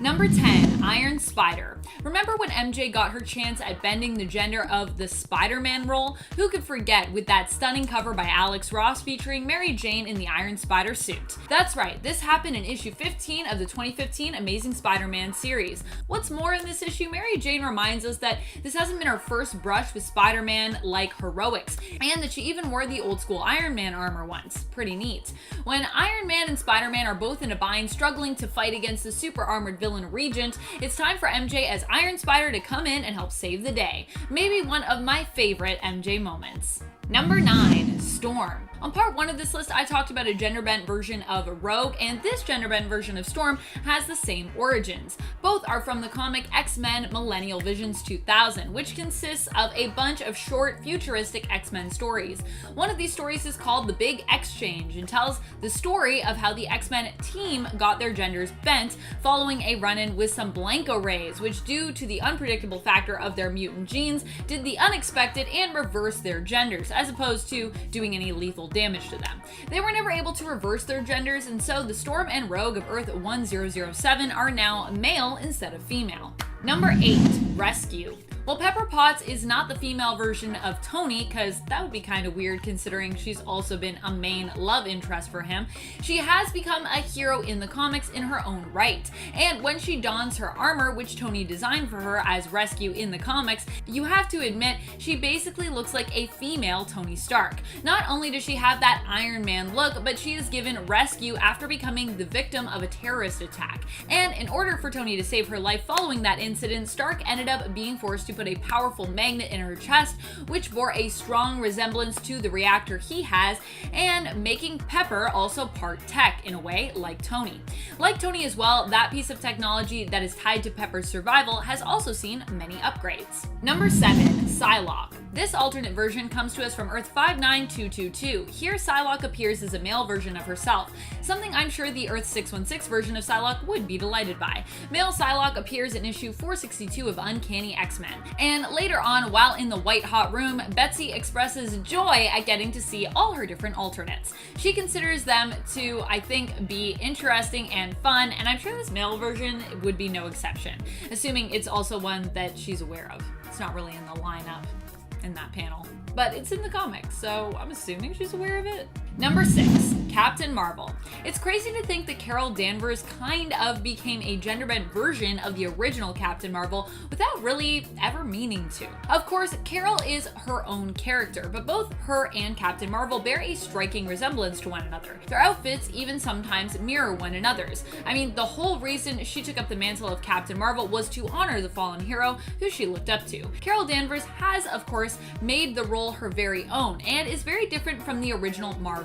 Number 10, Iron Spider. Remember when MJ got her chance at bending the gender of the Spider-Man role? Who could forget with that stunning cover by Alex Ross featuring Mary Jane in the Iron Spider suit? That's right, this happened in issue 15 of the 2015 Amazing Spider-Man series. What's more, in this issue, Mary Jane reminds us that this hasn't been her first brush with Spider-Man-like heroics, and that she even wore the old school Iron Man armor once. Pretty neat. When Iron Man and Spider-Man are both in a bind struggling to fight against the super armored villain Regent, it's time for MJ as Iron Spider to come in and help save the day. Maybe one of my favorite MJ moments. Number 9, Storm. On part 1 of this list, I talked about a gender-bent version of Rogue, and this gender-bent version of Storm has the same origins. Both are from the comic X-Men Millennial Visions 2000, which consists of a bunch of short, futuristic X-Men stories. One of these stories is called The Big X-Change and tells the story of how the X-Men team got their genders bent following a run-in with some Blanco Rays, which, due to the unpredictable factor of their mutant genes, did the unexpected and reversed their genders, as opposed to doing any lethal damage to them. They were never able to reverse their genders, and so the Storm and Rogue of Earth 1007 are now male instead of female. Number 8, Rescue. Well, Pepper Potts is not the female version of Tony, because that would be kind of weird considering she's also been a main love interest for him. She has become a hero in the comics in her own right, and when she dons her armor, which Tony designed for her as Rescue in the comics, you have to admit she basically looks like a female Tony Stark. Not only does she have that Iron Man look, but she is given Rescue after becoming the victim of a terrorist attack. And in order for Tony to save her life following that incident, Stark ended up being forced to put a powerful magnet in her chest, which bore a strong resemblance to the reactor he has, and making Pepper also part tech in a way, like Tony. Like Tony as well, that piece of technology that is tied to Pepper's survival has also seen many upgrades. Number 7, Psylocke. This alternate version comes to us from Earth 59222. Here, Psylocke appears as a male version of herself, something I'm sure the Earth 616 version of Psylocke would be delighted by. Male Psylocke appears in issue 462 of Uncanny X-Men. And later on, while in the white hot room, Betsy expresses joy at getting to see all her different alternates. She considers them to, I think, be interesting and fun, and I'm sure this male version would be no exception, assuming it's also one that she's aware of. It's not really in the lineup in that panel, but it's in the comics, so I'm assuming she's aware of it. Number 6, Captain Marvel. It's crazy to think that Carol Danvers kind of became a gender-bent version of the original Captain Marvel without really ever meaning to. Of course, Carol is her own character, but both her and Captain Marvel bear a striking resemblance to one another. Their outfits even sometimes mirror one another's. I mean, the whole reason she took up the mantle of Captain Marvel was to honor the fallen hero who she looked up to. Carol Danvers has, of course, made the role her very own, and is very different from the original Marvel,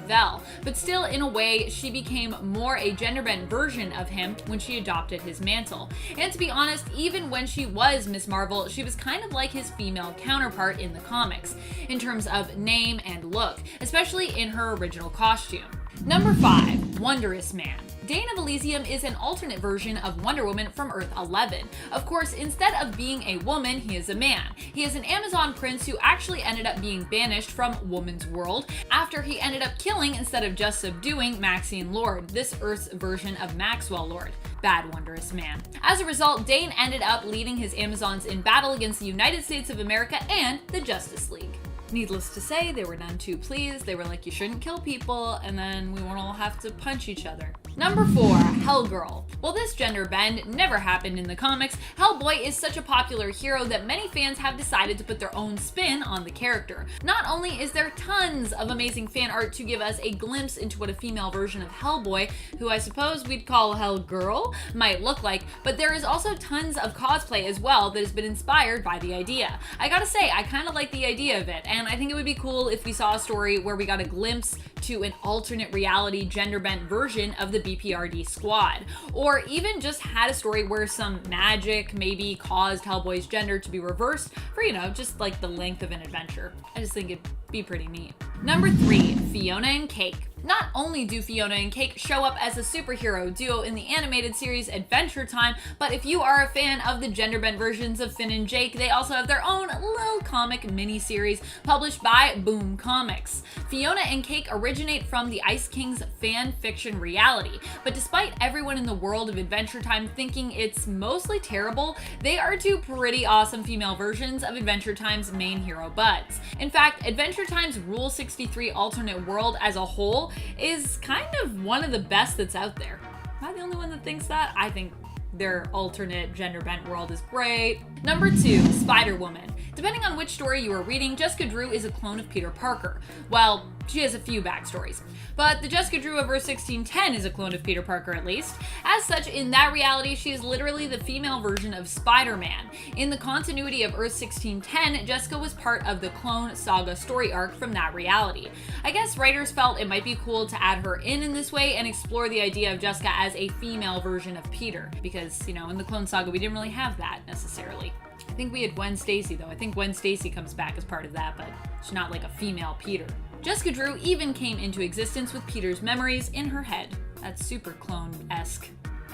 but still, in a way, she became more a gender-bent version of him when she adopted his mantle. And to be honest, even when she was Miss Marvel, she was kind of like his female counterpart in the comics, in terms of name and look, especially in her original costume. Number 5, Wondrous Man. Dane of Elysium is an alternate version of Wonder Woman from Earth 11. Of course, instead of being a woman, he is a man. He is an Amazon prince who actually ended up being banished from Woman's World after he ended up killing instead of just subduing Maxine Lord, this Earth's version of Maxwell Lord. Bad Wondrous Man. As a result, Dane ended up leading his Amazons in battle against the United States of America and the Justice League. Needless to say, they were none too pleased. They were like, you shouldn't kill people, and then we won't all have to punch each other. Number 4, Hellgirl. While this gender bend never happened in the comics, Hellboy is such a popular hero that many fans have decided to put their own spin on the character. Not only is there tons of amazing fan art to give us a glimpse into what a female version of Hellboy, who I suppose we'd call Hellgirl, might look like, but there is also tons of cosplay as well that has been inspired by the idea. I gotta say, I kind of like the idea of it, and I think it would be cool if we saw a story where we got a glimpse to an alternate reality gender-bent version of the BPRD squad, or even just had a story where some magic maybe caused Hellboy's gender to be reversed for, you know, just like the length of an adventure. I just think it'd be pretty neat. Number 3, Fiona and Cake. Not only do Fiona and Cake show up as a superhero duo in the animated series Adventure Time, but if you are a fan of the gender-bent versions of Finn and Jake, they also have their own little comic mini-series published by Boom Comics. Fiona and Cake originate from the Ice King's fan fiction reality, but despite everyone in the world of Adventure Time thinking it's mostly terrible, they are two pretty awesome female versions of Adventure Time's main hero buds. In fact, Adventure Time's Rule 63 alternate world as a whole is kind of one of the best that's out there. Am I the only one that thinks that? I think their alternate gender-bent world is great. Number 2, Spider-Woman. Depending on which story you are reading, Jessica Drew is a clone of Peter Parker. Well, she has a few backstories. But the Jessica Drew of Earth 1610 is a clone of Peter Parker at least. As such, in that reality, she is literally the female version of Spider-Man. In the continuity of Earth 1610, Jessica was part of the Clone Saga story arc from that reality. I guess writers felt it might be cool to add her in this way and explore the idea of Jessica as a female version of Peter. Because, in the Clone Saga, we didn't really have that necessarily. I think we had Gwen Stacy though. I think Gwen Stacy comes back as part of that, but she's not like a female Peter. Jessica Drew even came into existence with Peter's memories in her head. That's super clone-esque.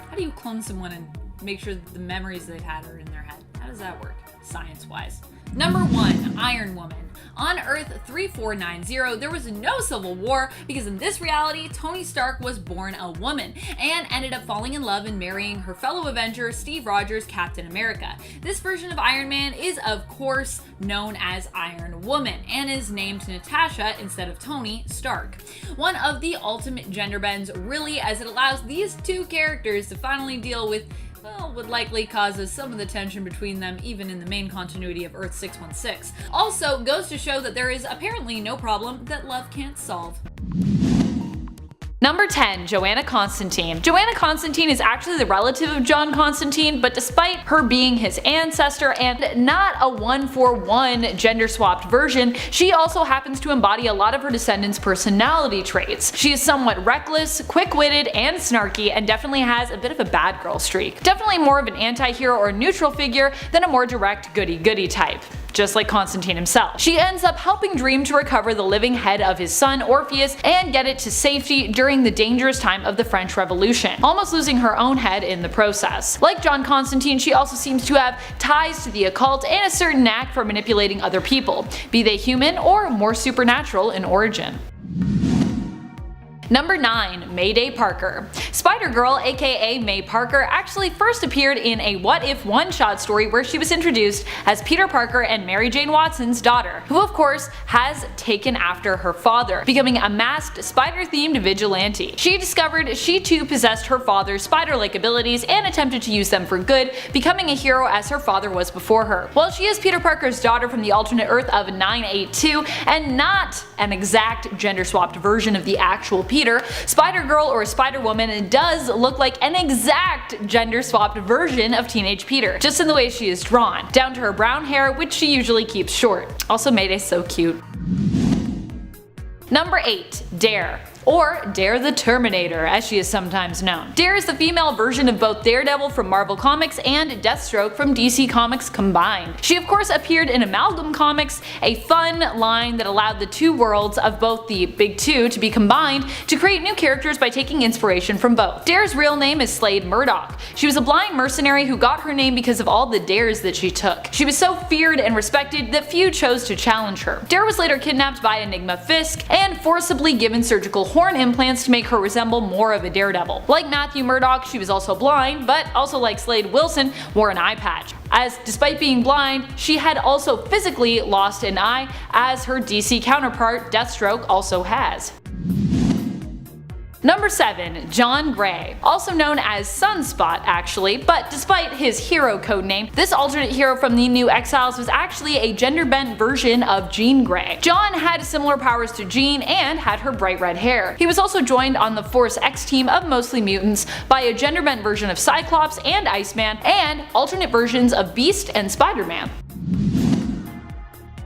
How do you clone someone and make sure that the memories they've had are in their head? How does that work, science-wise? Number 1, Iron Woman. On Earth 3490, there was no civil war because in this reality, Tony Stark was born a woman and ended up falling in love and marrying her fellow Avenger, Steve Rogers, Captain America. This version of Iron Man is, of course, known as Iron Woman and is named Natasha instead of Tony Stark. One of the ultimate gender bends, really, as it allows these two characters to finally deal with would likely causes some of the tension between them even in the main continuity of Earth 616. Also goes to show that there is apparently no problem that love can't solve. Number 10, Joanna Constantine. Joanna Constantine is actually the relative of John Constantine, but despite her being his ancestor and not a one-for-one gender-swapped version, she also happens to embody a lot of her descendants' personality traits. She is somewhat reckless, quick-witted, and snarky, and definitely has a bit of a bad girl streak. Definitely more of an anti-hero or neutral figure than a more direct goody-goody type, just like Constantine himself. She ends up helping Dream to recover the living head of his son Orpheus and get it to safety during the dangerous time of the French Revolution, almost losing her own head in the process. Like John Constantine, she also seems to have ties to the occult and a certain knack for manipulating other people, be they human or more supernatural in origin. Number 9, Mayday Parker. Spider-Girl, aka May Parker, actually first appeared in a What If one-shot story where she was introduced as Peter Parker and Mary Jane Watson's daughter, who of course has taken after her father, becoming a masked spider-themed vigilante. She discovered she too possessed her father's spider-like abilities and attempted to use them for good, becoming a hero as her father was before her. While she is Peter Parker's daughter from the alternate Earth of 982 and not an exact gender-swapped version of the actual Peter, Spider-Girl or Spider-Woman does look like an exact gender-swapped version of teenage Peter, just in the way she is drawn, down to her brown hair, which she usually keeps short. Also, Mayday's so cute. Number 8, Dare. Or Dare the Terminator, as she is sometimes known. Dare is the female version of both Daredevil from Marvel Comics and Deathstroke from DC Comics combined. She of course appeared in Amalgam Comics, a fun line that allowed the two worlds of both the big two to be combined to create new characters by taking inspiration from both. Dare's real name is Slade Murdoch. She was a blind mercenary who got her name because of all the dares that she took. She was so feared and respected that few chose to challenge her. Dare was later kidnapped by Enigma Fisk and forcibly given surgical horn implants to make her resemble more of a daredevil. Like Matthew Murdoch, she was also blind, but also like Slade Wilson, wore an eye patch, as despite being blind, she had also physically lost an eye, as her DC counterpart Deathstroke also has. Number 7, John Gray. Also known as Sunspot actually, but despite his hero codename, this alternate hero from the New Exiles was actually a gender-bent version of Jean Grey. John had similar powers to Jean and had her bright red hair. He was also joined on the Force X team of mostly mutants by a gender-bent version of Cyclops and Iceman, and alternate versions of Beast and Spider-Man.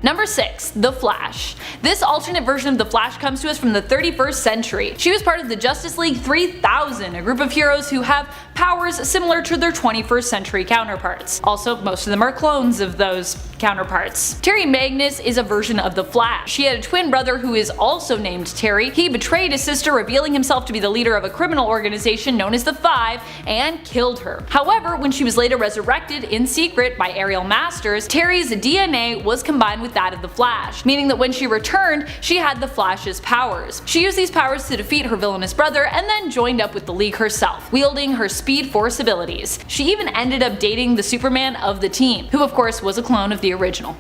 Number 6, The Flash. This alternate version of The Flash comes to us from the 31st century. She was part of the Justice League 3000, a group of heroes who have powers similar to their 21st century counterparts. Also, most of them are clones of those counterparts. Terry Magnus is a version of the Flash. She had a twin brother who is also named Terry. He betrayed his sister, revealing himself to be the leader of a criminal organization known as the Five, and killed her. However, when she was later resurrected in secret by Ariel Masters, Terry's DNA was combined with that of the Flash, meaning that when she returned, she had the Flash's powers. She used these powers to defeat her villainous brother and then joined up with the League herself, wielding her Speed Force abilities. She even ended up dating the Superman of the team, who of course was a clone of the original.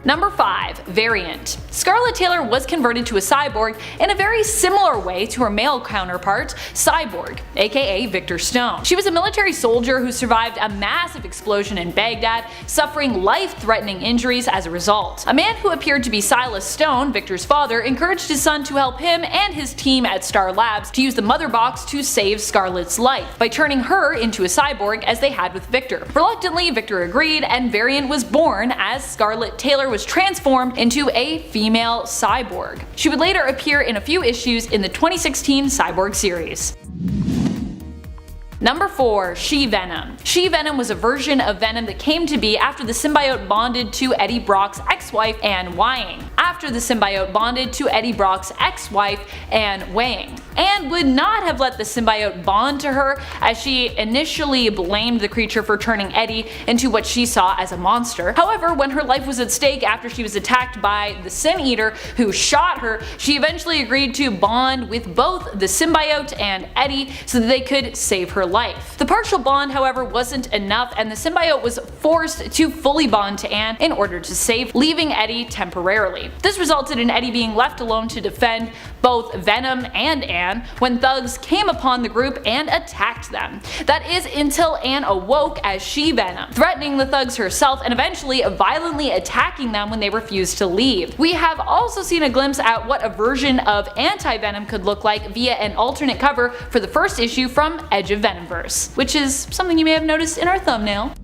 Number 5. Variant. Scarlet Taylor was converted to a cyborg in a very similar way to her male counterpart, Cyborg, aka Victor Stone. She was a military soldier who survived a massive explosion in Baghdad, suffering life-threatening injuries as a result. A man who appeared to be Silas Stone, Victor's father, encouraged his son to help him and his team at Star Labs to use the Mother Box to save Scarlet's life, by turning her into a cyborg as they had with Victor. Reluctantly, Victor agreed, and Variant was born as Scarlet Taylor was transformed into a female cyborg. She would later appear in a few issues in the 2016 Cyborg series. Number 4. She-Venom. She-Venom was a version of Venom that came to be after the symbiote bonded to Eddie Brock's ex-wife Anne Wying. After the symbiote bonded to Eddie Brock's ex-wife Anne Wying. Anne would not have let the symbiote bond to her, as she initially blamed the creature for turning Eddie into what she saw as a monster. However, when her life was at stake after she was attacked by the Sin Eater who shot her, she eventually agreed to bond with both the symbiote and Eddie so that they could save her life. The partial bond, however, wasn't enough, and the symbiote was forced to fully bond to Anne in order to save, leaving Eddie temporarily. This resulted in Eddie being left alone to defend both Venom and Anne when thugs came upon the group and attacked them. That is until Anne awoke as She-Venom, threatening the thugs herself and eventually violently attacking them when they refused to leave. We have also seen a glimpse at what a version of Anti-Venom could look like via an alternate cover for the first issue from Edge of Venomverse, which is something you may have noticed in our thumbnail.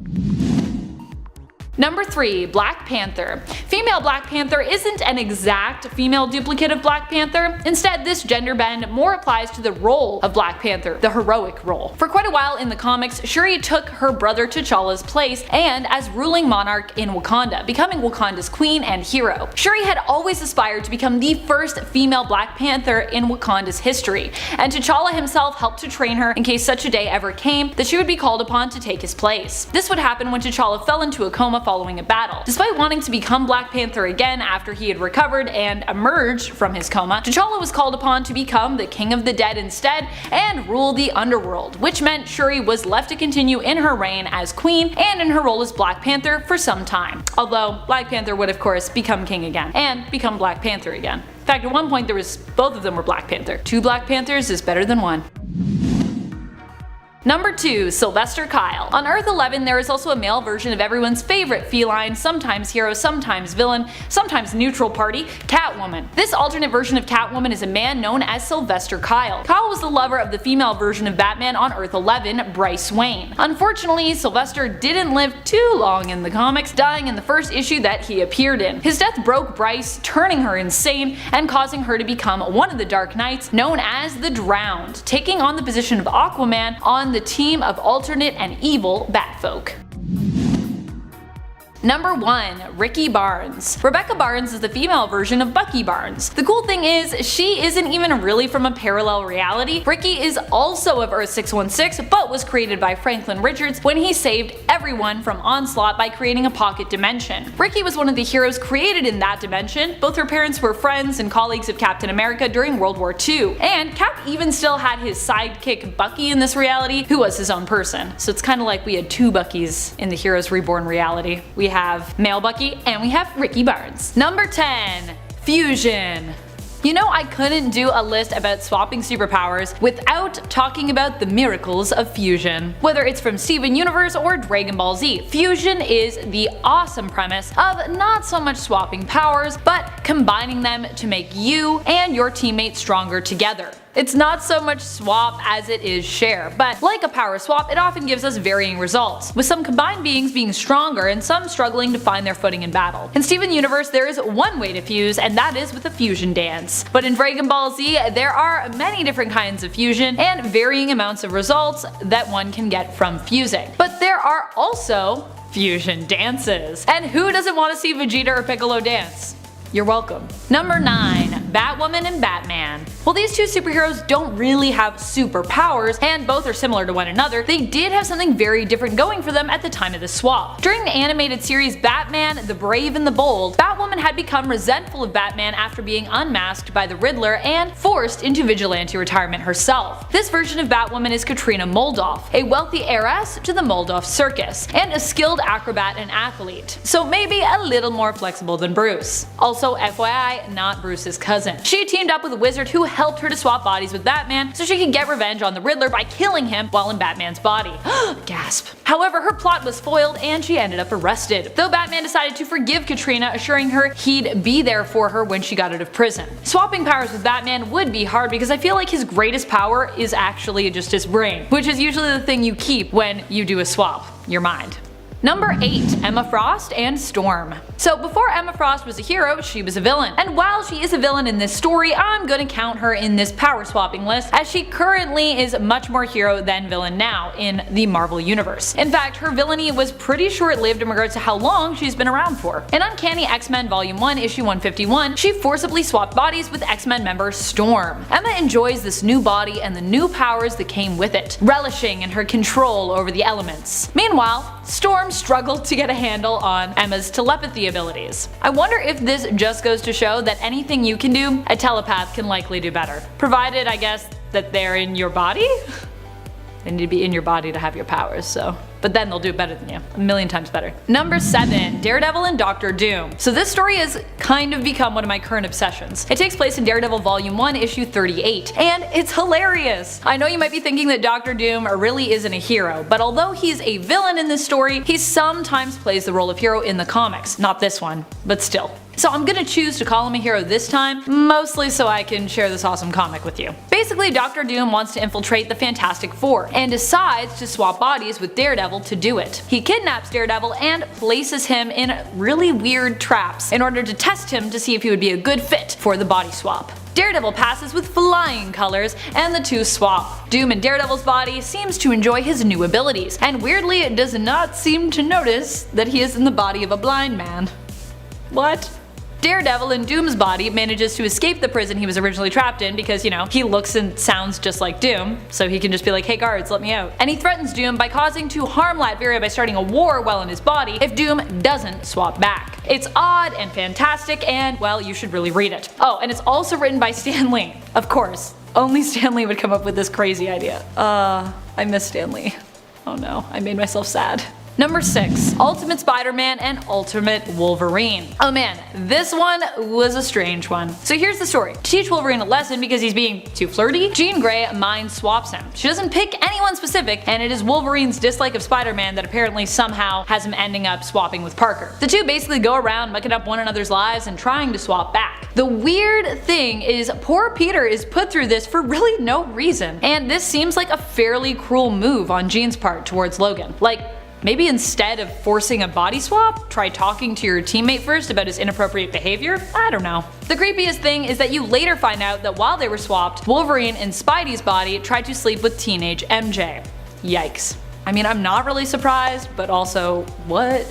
Number 3. Black Panther. Female Black Panther isn't an exact female duplicate of Black Panther. Instead, this gender bend more applies to the role of Black Panther, the heroic role. For quite a while in the comics, Shuri took her brother T'Challa's place and as ruling monarch in Wakanda, becoming Wakanda's queen and hero. Shuri had always aspired to become the first female Black Panther in Wakanda's history, and T'Challa himself helped to train her in case such a day ever came that she would be called upon to take his place. This would happen when T'Challa fell into a coma following a battle. Despite wanting to become Black Panther again after he had recovered and emerged from his coma, T'Challa was called upon to become the King of the Dead instead and rule the underworld, which meant Shuri was left to continue in her reign as queen and in her role as Black Panther for some time. Although Black Panther would of course become king again and become Black Panther again. In fact, at one point both of them were Black Panther. 2 Black Panthers is better than 1. Number 2. Sylvester Kyle. On Earth 11, there is also a male version of everyone's favorite feline, sometimes hero, sometimes villain, sometimes neutral party, Catwoman. This alternate version of Catwoman is a man known as Sylvester Kyle. Kyle was the lover of the female version of Batman on Earth 11, Bryce Wayne. Unfortunately, Sylvester didn't live too long in the comics, dying in the first issue that he appeared in. His death broke Bryce, turning her insane and causing her to become one of the Dark Knights known as the Drowned, taking on the position of Aquaman on the team of alternate and evil Batfolk. Number 1. Ricky Barnes. Rebecca Barnes is the female version of Bucky Barnes. The cool thing is, she isn't even really from a parallel reality. Ricky is also of Earth 616, but was created by Franklin Richards when he saved everyone from Onslaught by creating a pocket dimension. Ricky was one of the heroes created in that dimension. Both her parents were friends and colleagues of Captain America during World War II, and Cap even still had his sidekick Bucky in this reality, who was his own person. So it's kind of like we had 2 Buckys in the Heroes Reborn reality. We have male Bucky and we have Ricky Barnes. Number 10. Fusion. You know, I couldn't do a list about swapping superpowers without talking about the miracles of fusion. Whether it's from Steven Universe or Dragon Ball Z, fusion is the awesome premise of not so much swapping powers, but combining them to make you and your teammates stronger together. It's not so much swap as it is share, but like a power swap, it often gives us varying results, with some combined beings being stronger and some struggling to find their footing in battle. In Steven Universe, there is one way to fuse, and that is with a fusion dance. But in Dragon Ball Z, there are many different kinds of fusion and varying amounts of results that one can get from fusing. But there are also fusion dances. And who doesn't want to see Vegeta or Piccolo dance? You're welcome. Number 9. Batwoman and Batman. While these two superheroes don't really have superpowers, and both are similar to one another, they did have something very different going for them at the time of the swap. During the animated series Batman, the Brave and the Bold, Batwoman had become resentful of Batman after being unmasked by the Riddler and forced into vigilante retirement herself. This version of Batwoman is Katrina Moldoff, a wealthy heiress to the Moldoff circus, and a skilled acrobat and athlete, so maybe a little more flexible than Bruce. Also, FYI, not Bruce's cousin. She teamed up with a wizard who helped her to swap bodies with Batman so she could get revenge on the Riddler by killing him while in Batman's body. Gasp. However, her plot was foiled and she ended up arrested, though Batman decided to forgive Katrina, assuring her he'd be there for her when she got out of prison. Swapping powers with Batman would be hard because I feel like his greatest power is actually just his brain, which is usually the thing you keep when you do a swap, your mind. Number 8. Emma Frost and Storm. So before Emma Frost was a hero, she was a villain. And while she is a villain in this story, I'm gonna count her in this power swapping list, as she currently is much more hero than villain now in the Marvel Universe. In fact, her villainy was pretty short-lived in regards to how long she's been around for. In Uncanny X-Men Volume 1, Issue 151, she forcibly swapped bodies with X-Men member Storm. Emma enjoys this new body and the new powers that came with it, relishing in her control over the elements. Meanwhile, Storm struggled to get a handle on Emma's telepathy abilities. I wonder if this just goes to show that anything you can do, a telepath can likely do better. Provided, I guess, that they're in your body? They need to be in your body to have your powers, so. But then they'll do it better than you. A million times better. Number 7. Daredevil and Doctor Doom. So this story has kind of become one of my current obsessions. It takes place in Daredevil Volume 1, Issue 38, and it's hilarious! I know you might be thinking that Doctor Doom really isn't a hero, but although he's a villain in this story, he sometimes plays the role of hero in the comics. Not this one, but still. So I'm gonna choose to call him a hero this time, mostly so I can share this awesome comic with you. Basically, Doctor Doom wants to infiltrate the Fantastic Four, and decides to swap bodies with Daredevil to do it. He kidnaps Daredevil and places him in really weird traps in order to test him to see if he would be a good fit for the body swap. Daredevil passes with flying colors, and the two swap. Doom in Daredevil's body seems to enjoy his new abilities, and weirdly it does not seem to notice that he is in the body of a blind man. What? Daredevil in Doom's body manages to escape the prison he was originally trapped in because, you know, he looks and sounds just like Doom, so he can just be like, hey guards, let me out. And he threatens Doom by causing to harm Latveria by starting a war while in his body if Doom doesn't swap back. It's odd and fantastic, and well, you should really read it. Oh, and it's also written by Stan Lee. Of course, only Stan Lee would come up with this crazy idea. I miss Stan Lee. Oh no, I made myself sad. Number 6. Ultimate Spider-Man and Ultimate Wolverine. Oh man, this one was a strange one. So here's the story. To teach Wolverine a lesson because he's being too flirty, Jean Grey mind swaps him. She doesn't pick anyone specific, and it is Wolverine's dislike of Spider-Man that apparently somehow has him ending up swapping with Parker. The two basically go around mucking up one another's lives and trying to swap back. The weird thing is poor Peter is put through this for really no reason, and this seems like a fairly cruel move on Jean's part towards Logan. Like, maybe instead of forcing a body swap, try talking to your teammate first about his inappropriate behavior? I don't know. The creepiest thing is that you later find out that while they were swapped, Wolverine in Spidey's body tried to sleep with teenage MJ. Yikes. I mean, I'm not really surprised, but also, what?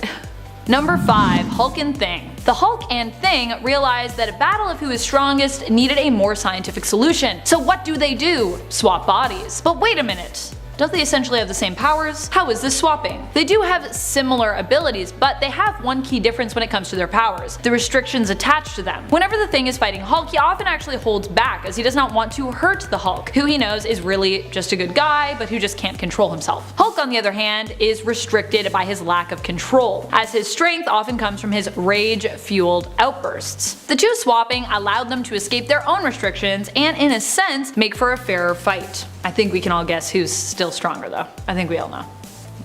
Number 5. Hulk and Thing. The Hulk and Thing realized that a battle of who is strongest needed a more scientific solution. So what do? Swap bodies. But wait a minute. Don't they essentially have the same powers? How is this swapping? They do have similar abilities, but they have one key difference when it comes to their powers: the restrictions attached to them. Whenever the Thing is fighting Hulk, he often actually holds back as he does not want to hurt the Hulk, who he knows is really just a good guy but who just can't control himself. Hulk, on the other hand, is restricted by his lack of control, as his strength often comes from his rage-fueled outbursts. The two swapping allowed them to escape their own restrictions and, in a sense, make for a fairer fight. I think we can all guess who's still stronger though. I think we all know.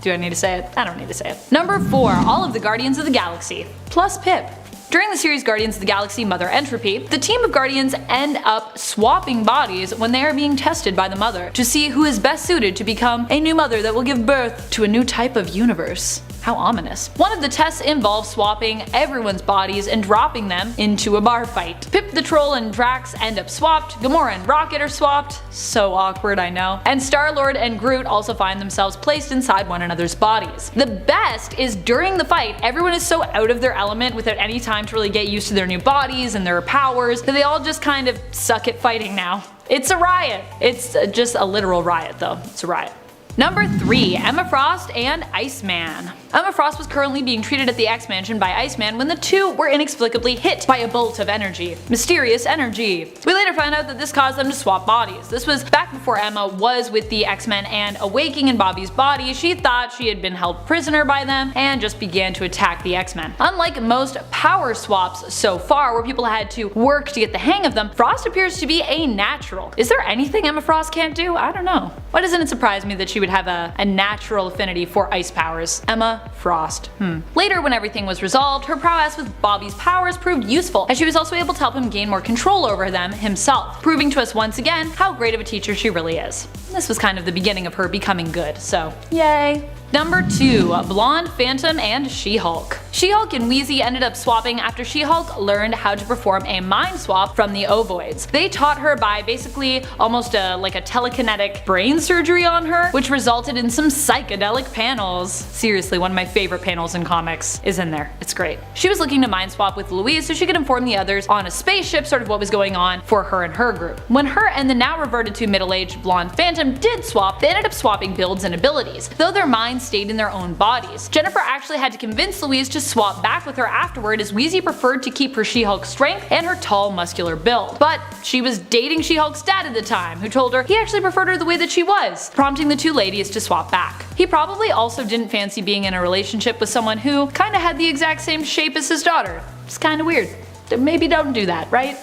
Do I need to say it? I don't need to say it. Number 4. All of the Guardians of the Galaxy. Plus Pip. During the series Guardians of the Galaxy Mother Entropy, the team of Guardians end up swapping bodies when they are being tested by the Mother to see who is best suited to become a new mother that will give birth to a new type of universe. How ominous. One of the tests involves swapping everyone's bodies and dropping them into a bar fight. Pip the Troll and Drax end up swapped, Gamora and Rocket are swapped, so awkward I know, and Star-Lord and Groot also find themselves placed inside one another's bodies. The best is during the fight, everyone is so out of their element without any time to really get used to their new bodies and their powers that they all just kind of suck at fighting now. It's a riot. It's just a literal riot though. It's a riot. Number 3. Emma Frost and Iceman. Emma Frost was currently being treated at the X-Mansion by Iceman when the two were inexplicably hit by a bolt of energy. Mysterious energy. We later found out that this caused them to swap bodies. This was back before Emma was with the X-Men, and awaking in Bobby's body, she thought she had been held prisoner by them and just began to attack the X-Men. Unlike most power swaps so far where people had to work to get the hang of them, Frost appears to be a natural. Is there anything Emma Frost can't do? I don't know. Why doesn't it surprise me that she would have a natural affinity for ice powers? Emma Frost. Later, when everything was resolved, her prowess with Bobby's powers proved useful, as she was also able to help him gain more control over them himself, proving to us once again how great of a teacher she really is. This was kind of the beginning of her becoming good, so yay. Number 2. Blonde Phantom and She-Hulk. She-Hulk and Wheezy ended up swapping after She-Hulk learned how to perform a mind swap from the Ovoids. They taught her by basically almost like a telekinetic brain surgery on her, which resulted in some psychedelic panels. Seriously, one of my favorite panels in comics is in there. It's great. She was looking to mind swap with Louise so she could inform the others on a spaceship sort of what was going on for her and her group. When her and the now reverted to middle-aged Blonde Phantom did swap, they ended up swapping builds and abilities, though their minds stayed in their own bodies. Jennifer actually had to convince Louise to swap back with her afterward, as Wheezy preferred to keep her She-Hulk strength and her tall muscular build. But she was dating She-Hulk's dad at the time, who told her he actually preferred her the way that she was, prompting the two ladies to swap back. He probably also didn't fancy being in a relationship with someone who kinda had the exact same shape as his daughter. It's kinda weird. Maybe don't do that, right?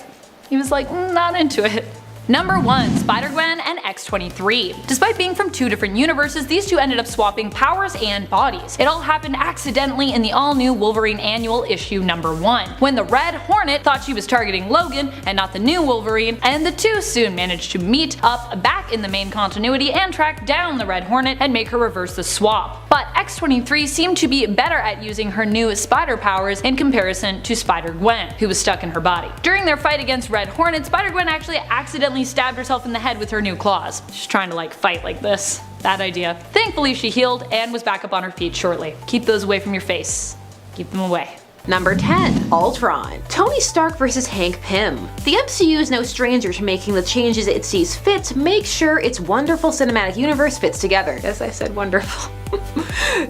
He was like, not into it. Number 1. Spider-Gwen and X-23. Despite being from two different universes, these two ended up swapping powers and bodies. It all happened accidentally in the all-new Wolverine Annual Issue number 1, when the Red Hornet thought she was targeting Logan and not the new Wolverine, and the two soon managed to meet up back in the main continuity and track down the Red Hornet and make her reverse the swap. But X-23 seemed to be better at using her new spider powers in comparison to Spider-Gwen, who was stuck in her body. During their fight against Red Hornet, Spider-Gwen actually accidentally stabbed herself in the head with her new claws. She's trying to like fight like this. Bad idea. Thankfully she healed and was back up on her feet shortly. Keep those away from your face. Keep them away. Number 10. Ultron. Tony Stark vs. Hank Pym. The MCU is no stranger to making the changes it sees fit to make sure its wonderful cinematic universe fits together. Yes, I said wonderful.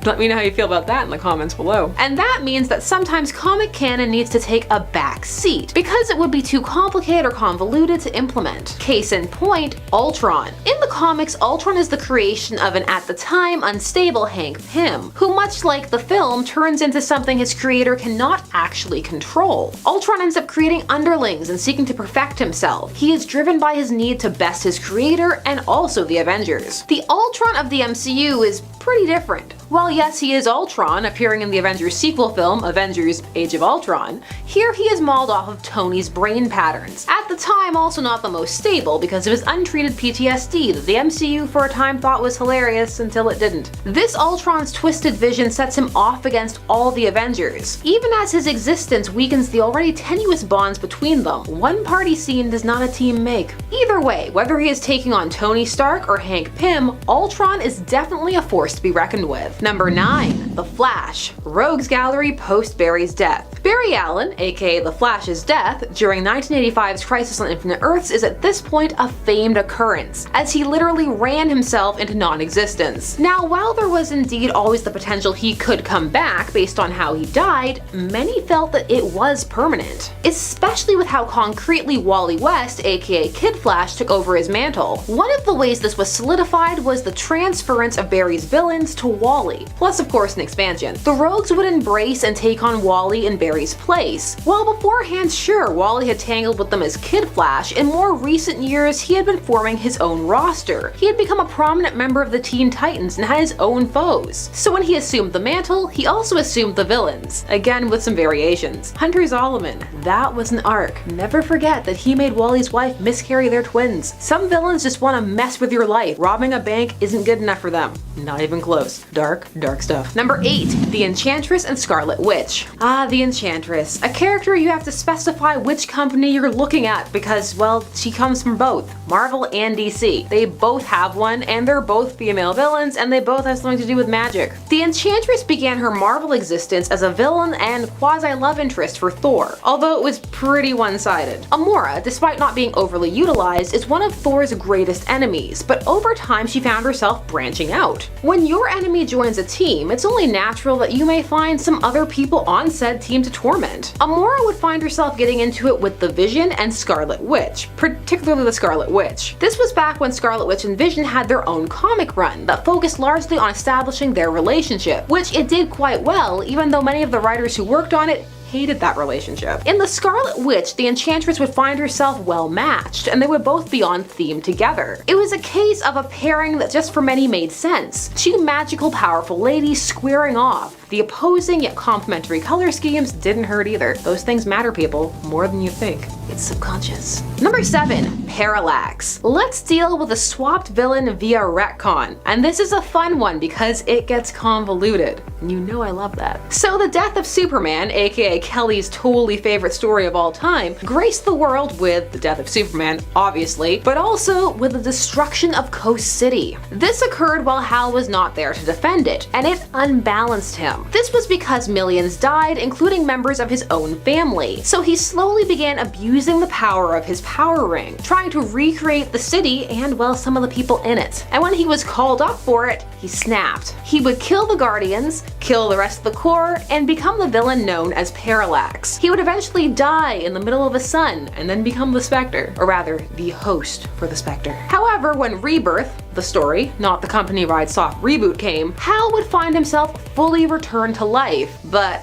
Let me know how you feel about that in the comments below. And that means that sometimes comic canon needs to take a back seat, because it would be too complicated or convoluted to implement. Case in point, Ultron. In the comics, Ultron is the creation of an at the time unstable Hank Pym, who much like the film turns into something his creator cannot actually control. Ultron ends up creating underlings and seeking to perfect himself. He is driven by his need to best his creator and also the Avengers. The Ultron of the MCU is pretty different. While yes, he is Ultron, appearing in the Avengers sequel film, Avengers Age of Ultron, here he is mauled off of Tony's brain patterns. At the time, also not the most stable because of his untreated PTSD that the MCU for a time thought was hilarious until it didn't. This Ultron's twisted vision sets him off against all the Avengers, even as his existence weakens the already tenuous bonds between them. One party seen does not a team make. Either way, whether he is taking on Tony Stark or Hank Pym, Ultron is definitely a force to be reckoned with. Number 9. The Flash. Rogues Gallery post Barry's death. Barry Allen, aka The Flash's death, during 1985's Crisis on Infinite Earths is at this point a famed occurrence, as he literally ran himself into non-existence. Now, while there was indeed always the potential he could come back based on how he died, many felt that it was permanent, especially with how concretely Wally West, aka Kid Flash, took over his mantle. One of the ways this was solidified was the transference of Barry's villains to Wally, plus of course an expansion. The Rogues would embrace and take on Wally and Barry Barry's place. While beforehand, sure, Wally had tangled with them as Kid Flash, in more recent years he had been forming his own roster. He had become a prominent member of the Teen Titans and had his own foes. So when he assumed the mantle, he also assumed the villains, again with some variations. Hunter Zolomon, that was an arc. Never forget that he made Wally's wife miscarry their twins. Some villains just want to mess with your life. Robbing a bank isn't good enough for them. Not even close. Dark, dark stuff. Number 8. The Enchantress and Scarlet Witch. The Enchantress. A character you have to specify which company you're looking at because, well, she comes from both Marvel and DC. They both have one, and they're both female villains, and they both have something to do with magic. The Enchantress began her Marvel existence as a villain and quasi-love interest for Thor, although it was pretty one-sided. Amora, despite not being overly utilized, is one of Thor's greatest enemies, but over time she found herself branching out. When your enemy joins a team, it's only natural that you may find some other people on said team to torment. Amora would find herself getting into it with the Vision and Scarlet Witch, particularly the Scarlet Witch. This was back when Scarlet Witch and Vision had their own comic run that focused largely on establishing their relationship, which it did quite well, even though many of the writers who worked on it hated that relationship. In the Scarlet Witch, the Enchantress would find herself well matched, and they would both be on theme together. It was a case of a pairing that just for many made sense. Two magical, powerful ladies squaring off. The opposing yet complementary color schemes didn't hurt either. Those things matter, people, more than you think. It's subconscious. Number 7. Parallax. Let's deal with a swapped villain via retcon. And this is a fun one because it gets convoluted. And you know I love that. So the death of Superman, aka Kelly's totally favorite story of all time, graced the world with the death of Superman, obviously, but also with the destruction of Coast City. This occurred while Hal was not there to defend it, and it unbalanced him. This was because millions died, including members of his own family, so he slowly began abusing the power of his power ring, trying to recreate the city and, well, some of the people in it. And when he was called up for it, he snapped. He would kill the Guardians, kill the rest of the Corps, and become the villain known as Parallax. He would eventually die in the middle of the sun, and then become the Spectre, or rather, the host for the Spectre. However, when Rebirth, the story, not the company-wide soft reboot, came, Hal would find himself fully returned to life, but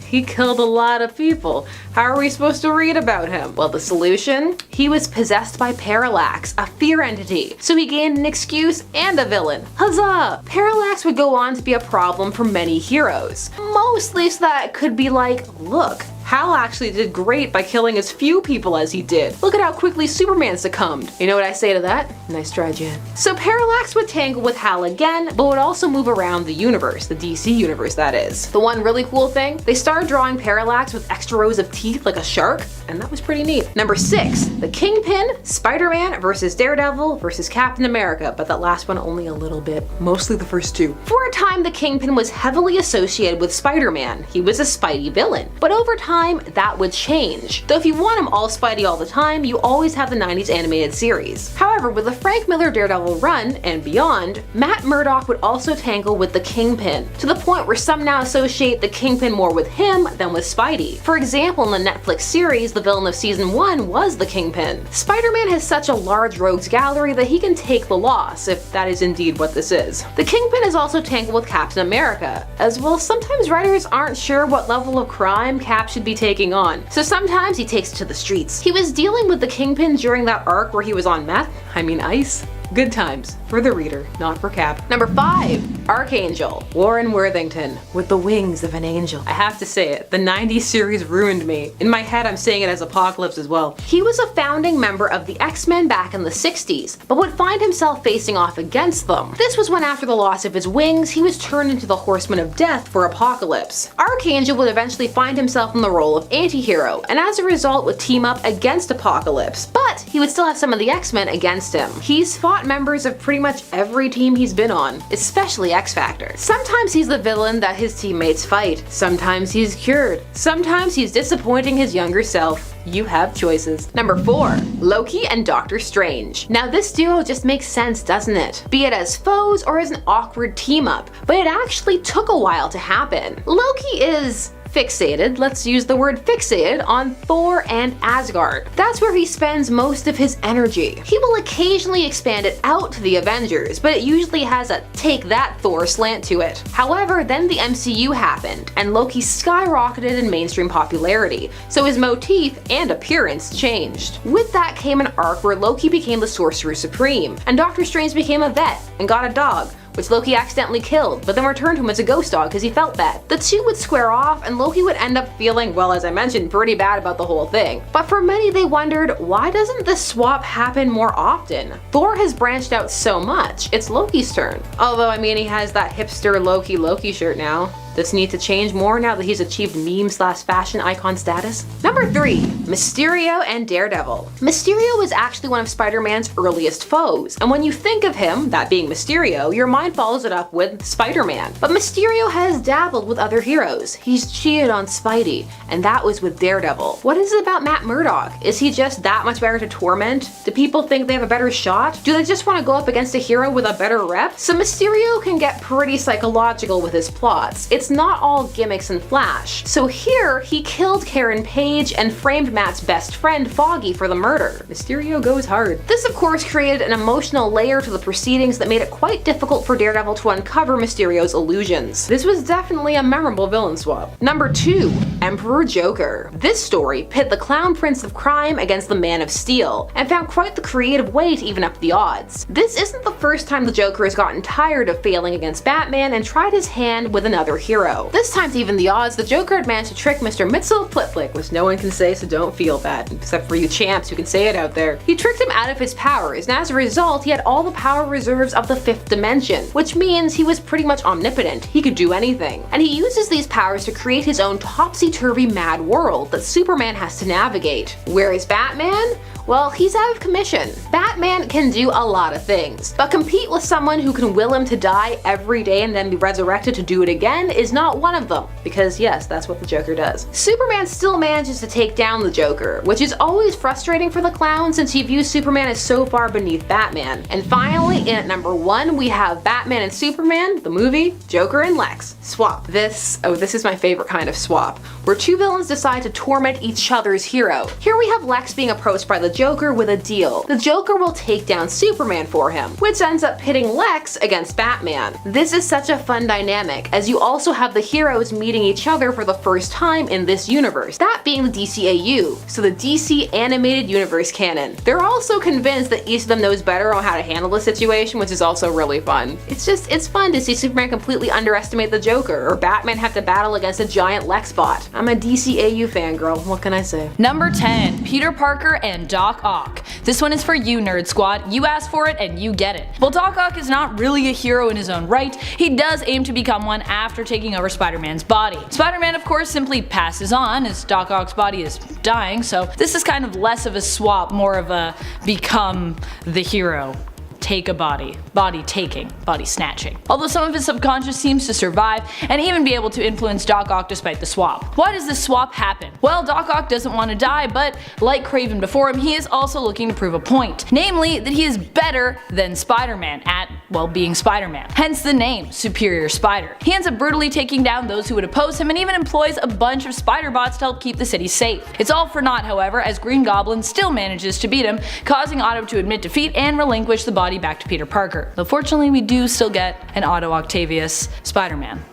he killed a lot of people. How are we supposed to read about him? Well, the solution? He was possessed by Parallax, a fear entity, so he gained an excuse and a villain. Huzzah! Parallax would go on to be a problem for many heroes, mostly so that it could be like, look, Hal actually did great by killing as few people as he did. Look at how quickly Superman succumbed. You know what I say to that? Nice try, Jen. So Parallax would tangle with Hal again, but would also move around the universe, the DC universe that is. The one really cool thing, they started drawing Parallax with extra rows of teeth like a shark, and that was pretty neat. Number 6, the Kingpin, Spider-Man versus Daredevil versus Captain America, but that last one only a little bit, mostly the first two. For a time, the Kingpin was heavily associated with Spider-Man. He was a Spidey villain, but over time, that would change. Though if you want him all Spidey all the time, you always have the 90s animated series. However, with the Frank Miller Daredevil run and beyond, Matt Murdock would also tangle with the Kingpin, to the point where some now associate the Kingpin more with him than with Spidey. For example, in the Netflix series, the villain of season 1 was the Kingpin. Spider-Man has such a large rogues gallery that he can take the loss, if that is indeed what this is. The Kingpin is also tangled with Captain America, as well sometimes writers aren't sure what level of crime Cap should be taking on, so sometimes he takes it to the streets. He was dealing with the Kingpin during that arc where he was on meth, ice. Good times. For the reader, not for Cap. Number 5, Archangel, Warren Worthington, with the wings of an angel. I have to say it, the 90s series ruined me. In my head, I'm saying it as Apocalypse as well. He was a founding member of the X-Men back in the 60s, but would find himself facing off against them. This was when, after the loss of his wings, he was turned into the Horseman of Death for Apocalypse. Archangel would eventually find himself in the role of anti-hero, and as a result would team up against Apocalypse, but he would still have some of the X-Men against him. He's fought members of pretty much every team he's been on, especially X-Factor. Sometimes he's the villain that his teammates fight, sometimes he's cured, sometimes he's disappointing his younger self. You have choices. Number 4, Loki and Doctor Strange. Now this duo just makes sense, doesn't it? Be it as foes or as an awkward team up, but it actually took a while to happen. Loki is fixated, let's use the word fixated, on Thor and Asgard. That's where he spends most of his energy. He will occasionally expand it out to the Avengers, but it usually has a take that Thor slant to it. However, then the MCU happened, and Loki skyrocketed in mainstream popularity, so his motif and appearance changed. With that came an arc where Loki became the Sorcerer Supreme, and Doctor Strange became a vet and got a dog, which Loki accidentally killed, but then returned to him as a ghost dog because he felt bad. The two would square off, and Loki would end up feeling, well, as I mentioned, pretty bad about the whole thing. But for many, they wondered, why doesn't this swap happen more often? Thor has branched out so much, it's Loki's turn. Although, I mean, he has that hipster Loki shirt now. Does he need to change more now that he's achieved meme/fashion icon status? Number 3. Mysterio and Daredevil. Mysterio is actually one of Spider-Man's earliest foes, and when you think of him, that being Mysterio, your mind follows it up with Spider-Man. But Mysterio has dabbled with other heroes. He's cheated on Spidey, and that was with Daredevil. What is it about Matt Murdock? Is he just that much better to torment? Do people think they have a better shot? Do they just want to go up against a hero with a better rep? So Mysterio can get pretty psychological with his plots. It's not all gimmicks and flash. So here, he killed Karen Page and framed Matt's best friend Foggy for the murder. Mysterio goes hard. This of course created an emotional layer to the proceedings that made it quite difficult for Daredevil to uncover Mysterio's illusions. This was definitely a memorable villain swap. Number 2. Emperor Joker. This story pit the Clown Prince of Crime against the Man of Steel, and found quite the creative way to even up the odds. This isn't the first time the Joker has gotten tired of failing against Batman and tried his hand with another hero. This time to even the odds, the Joker had managed to trick Mr. Mxyzptlk, which no one can say, so don't feel bad, except for you champs who can say it out there. He tricked him out of his powers, and as a result, he had all the power reserves of the 5th dimension, which means he was pretty much omnipotent. He could do anything. And he uses these powers to create his own topsy-turvy mad world that Superman has to navigate. Where is Batman? Well, he's out of commission. Batman can do a lot of things, but compete with someone who can will him to die every day and then be resurrected to do it again is not one of them, because yes, that's what the Joker does. Superman still manages to take down the Joker, which is always frustrating for the clown since he views Superman as so far beneath Batman. And finally, in at number 1, we have Batman and Superman, the movie, Joker and Lex. Swap. This is my favorite kind of swap, where two villains decide to torment each other's hero. Here we have Lex being approached by the Joker with a deal. The Joker will take down Superman for him, which ends up pitting Lex against Batman. This is such a fun dynamic, as you also have the heroes meeting each other for the first time in this universe, that being the DCAU, so the DC Animated Universe canon. They're also convinced that each of them knows better on how to handle the situation, which is also really fun. It's fun to see Superman completely underestimate the Joker, or Batman have to battle against a giant Lex bot. I'm a DCAU fangirl, what can I say? Number 10. Peter Parker and Doc Ock. This one is for you, Nerd Squad. You asked for it and you get it. While Doc Ock is not really a hero in his own right, he does aim to become one after taking over Spider-Man's body. Spider-Man, of course, simply passes on as Doc Ock's body is dying, so this is kind of less of a swap, more of a become the hero. Take a body taking, body snatching. Although some of his subconscious seems to survive and even be able to influence Doc Ock despite the swap. Why does this swap happen? Well, Doc Ock doesn't want to die, but like Kraven before him, he is also looking to prove a point. Namely, that he is better than Spider-Man at, well, being Spider-Man. Hence the name, Superior Spider. He ends up brutally taking down those who would oppose him and even employs a bunch of spider bots to help keep the city safe. It's all for naught, however, as Green Goblin still manages to beat him, causing Otto to admit defeat and relinquish the body back to Peter Parker. Though fortunately we do still get an Otto Octavius Spider-Man.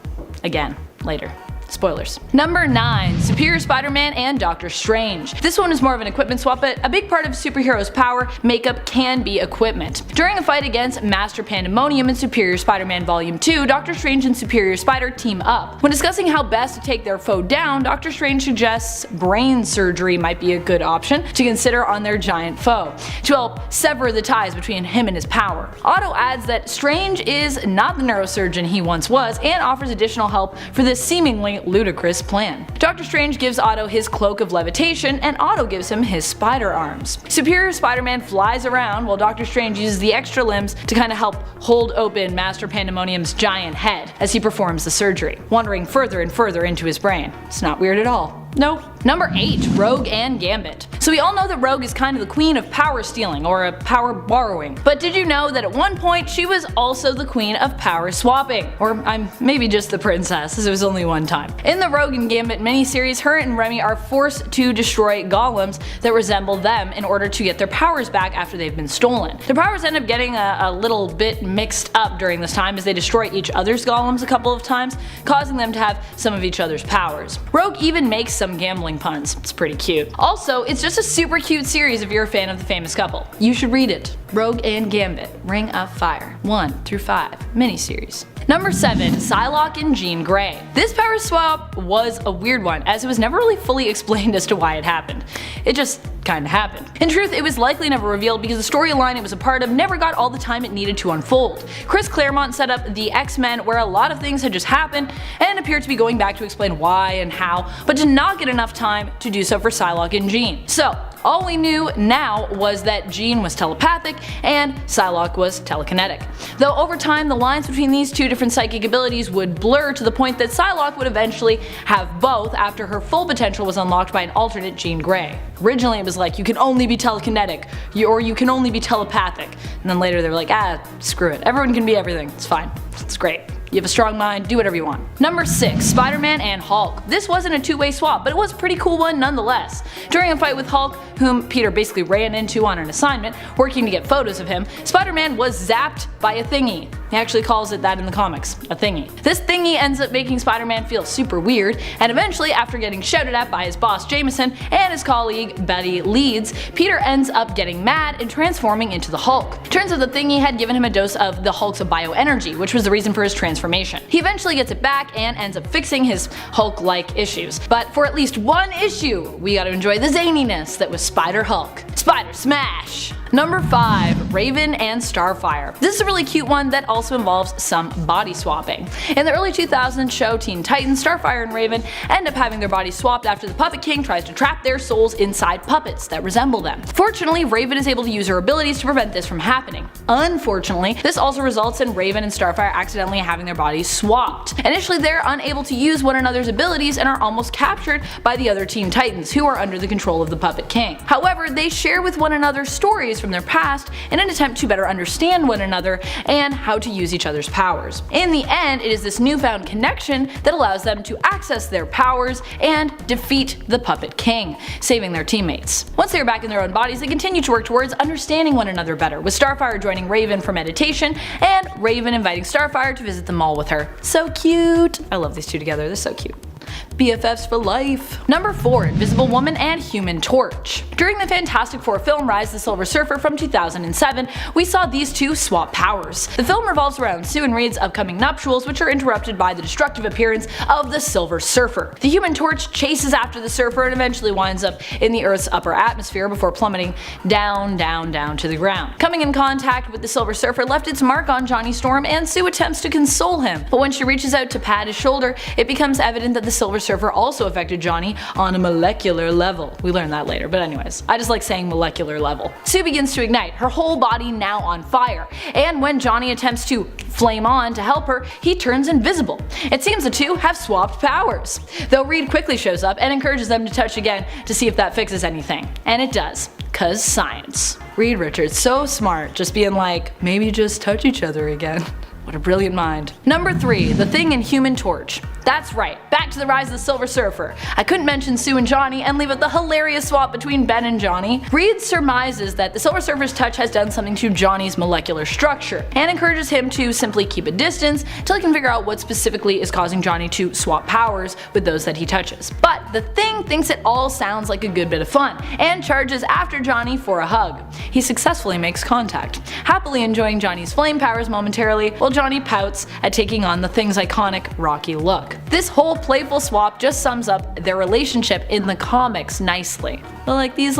Again, later. Spoilers. Number 9. Superior Spider-Man and Doctor Strange. This one is more of an equipment swap, but a big part of a superhero's power makeup can be equipment. During a fight against Master Pandemonium in Superior Spider-Man Volume 2, Doctor Strange and Superior Spider team up. When discussing how best to take their foe down, Doctor Strange suggests brain surgery might be a good option to consider on their giant foe, to help sever the ties between him and his power. Otto adds that Strange is not the neurosurgeon he once was, and offers additional help for this seemingly ludicrous plan. Doctor Strange gives Otto his cloak of levitation, and Otto gives him his spider arms. Superior Spider-Man flies around while Doctor Strange uses the extra limbs to kind of help hold open Master Pandemonium's giant head as he performs the surgery, wandering further and further into his brain. It's not weird at all. Nope. Number 8. Rogue and Gambit. So we all know that Rogue is kind of the queen of power stealing, or a power borrowing. But did you know that at one point she was also the queen of power swapping? Or I'm maybe just the princess, as it was only one time. In the Rogue and Gambit miniseries, her and Remy are forced to destroy golems that resemble them in order to get their powers back after they've been stolen. Their powers end up getting a little bit mixed up during this time as they destroy each other's golems a couple of times, causing them to have some of each other's powers. Rogue even makes some gambling puns. It's pretty cute. Also, it's just a super cute series if you're a fan of the famous couple. You should read it. Rogue and Gambit, Ring of Fire, 1 through 5, miniseries. Number 7. Psylock and Jean Grey. This power swap was a weird one, as it was never really fully explained as to why it happened. It just kinda happened. In truth, it was likely never revealed because the storyline it was a part of never got all the time it needed to unfold. Chris Claremont set up the X-Men where a lot of things had just happened and appeared to be going back to explain why and how, but did not get enough time to do so for Psylocke and Jean. So, all we knew now was that Jean was telepathic and Psylocke was telekinetic. Though over time the lines between these two different psychic abilities would blur to the point that Psylocke would eventually have both after her full potential was unlocked by an alternate Jean Grey. Originally it was like you can only be telekinetic or you can only be telepathic, and then later they were like screw it, everyone can be everything, it's fine, it's great. You have a strong mind, do whatever you want. Number 6. Spider-Man and Hulk. This wasn't a two-way swap, but it was a pretty cool one nonetheless. During a fight with Hulk, whom Peter basically ran into on an assignment, working to get photos of him, Spider-Man was zapped by a thingy. He actually calls it that in the comics, a thingy. This thingy ends up making Spider-Man feel super weird, and eventually, after getting shouted at by his boss Jameson and his colleague Betty Leeds, Peter ends up getting mad and transforming into the Hulk. Turns out the thingy had given him a dose of the Hulk's bioenergy, which was the reason for his transformation. He eventually gets it back and ends up fixing his Hulk-like issues. But for at least one issue, we gotta enjoy the zaniness that was Spider-Hulk. Spider Smash! Number 5. Raven and Starfire. This is a really cute one that also involves some body swapping. In the early 2000s show Teen Titans, Starfire and Raven end up having their bodies swapped after the Puppet King tries to trap their souls inside puppets that resemble them. Fortunately, Raven is able to use her abilities to prevent this from happening. Unfortunately, this also results in Raven and Starfire accidentally having their bodies swapped. Initially, they're unable to use one another's abilities and are almost captured by the other Teen Titans, who are under the control of the Puppet King. However, they share with one another stories from their past in an attempt to better understand one another and how to use each other's powers. In the end, it is this newfound connection that allows them to access their powers and defeat the Puppet King, saving their teammates. Once they are back in their own bodies, they continue to work towards understanding one another better, with Starfire joining Raven for meditation and Raven inviting Starfire to visit the mall with her. So cute! I love these two together, they're so cute. BFFs for life. Number 4. Invisible Woman and Human Torch. During the Fantastic Four film Rise of the Silver Surfer from 2007, we saw these two swap powers. The film revolves around Sue and Reed's upcoming nuptials, which are interrupted by the destructive appearance of the Silver Surfer. The Human Torch chases after the Surfer and eventually winds up in the Earth's upper atmosphere before plummeting down to the ground. Coming in contact with the Silver Surfer left its mark on Johnny Storm, and Sue attempts to console him, but when she reaches out to pat his shoulder, it becomes evident that the Silver Surfer also affected Johnny on a molecular level. We learned that later, but anyways, I just like saying molecular level. Sue begins to ignite, her whole body now on fire, and when Johnny attempts to flame on to help her, he turns invisible. It seems the two have swapped powers, though Reed quickly shows up and encourages them to touch again to see if that fixes anything. And it does, cause science. Reed Richards, so smart, just being like, maybe just touch each other again. What a brilliant mind. Number 3. The Thing and Human Torch. That's right, back to the Rise of the Silver Surfer. I couldn't mention Sue and Johnny and leave out the hilarious swap between Ben and Johnny. Reed surmises that the Silver Surfer's touch has done something to Johnny's molecular structure, and encourages him to simply keep a distance till he can figure out what specifically is causing Johnny to swap powers with those that he touches. But the Thing thinks it all sounds like a good bit of fun, and charges after Johnny for a hug. He successfully makes contact, happily enjoying Johnny's flame powers momentarily, while Johnny pouts at taking on the Thing's iconic rocky look. This whole playful swap just sums up their relationship in the comics nicely. They're like these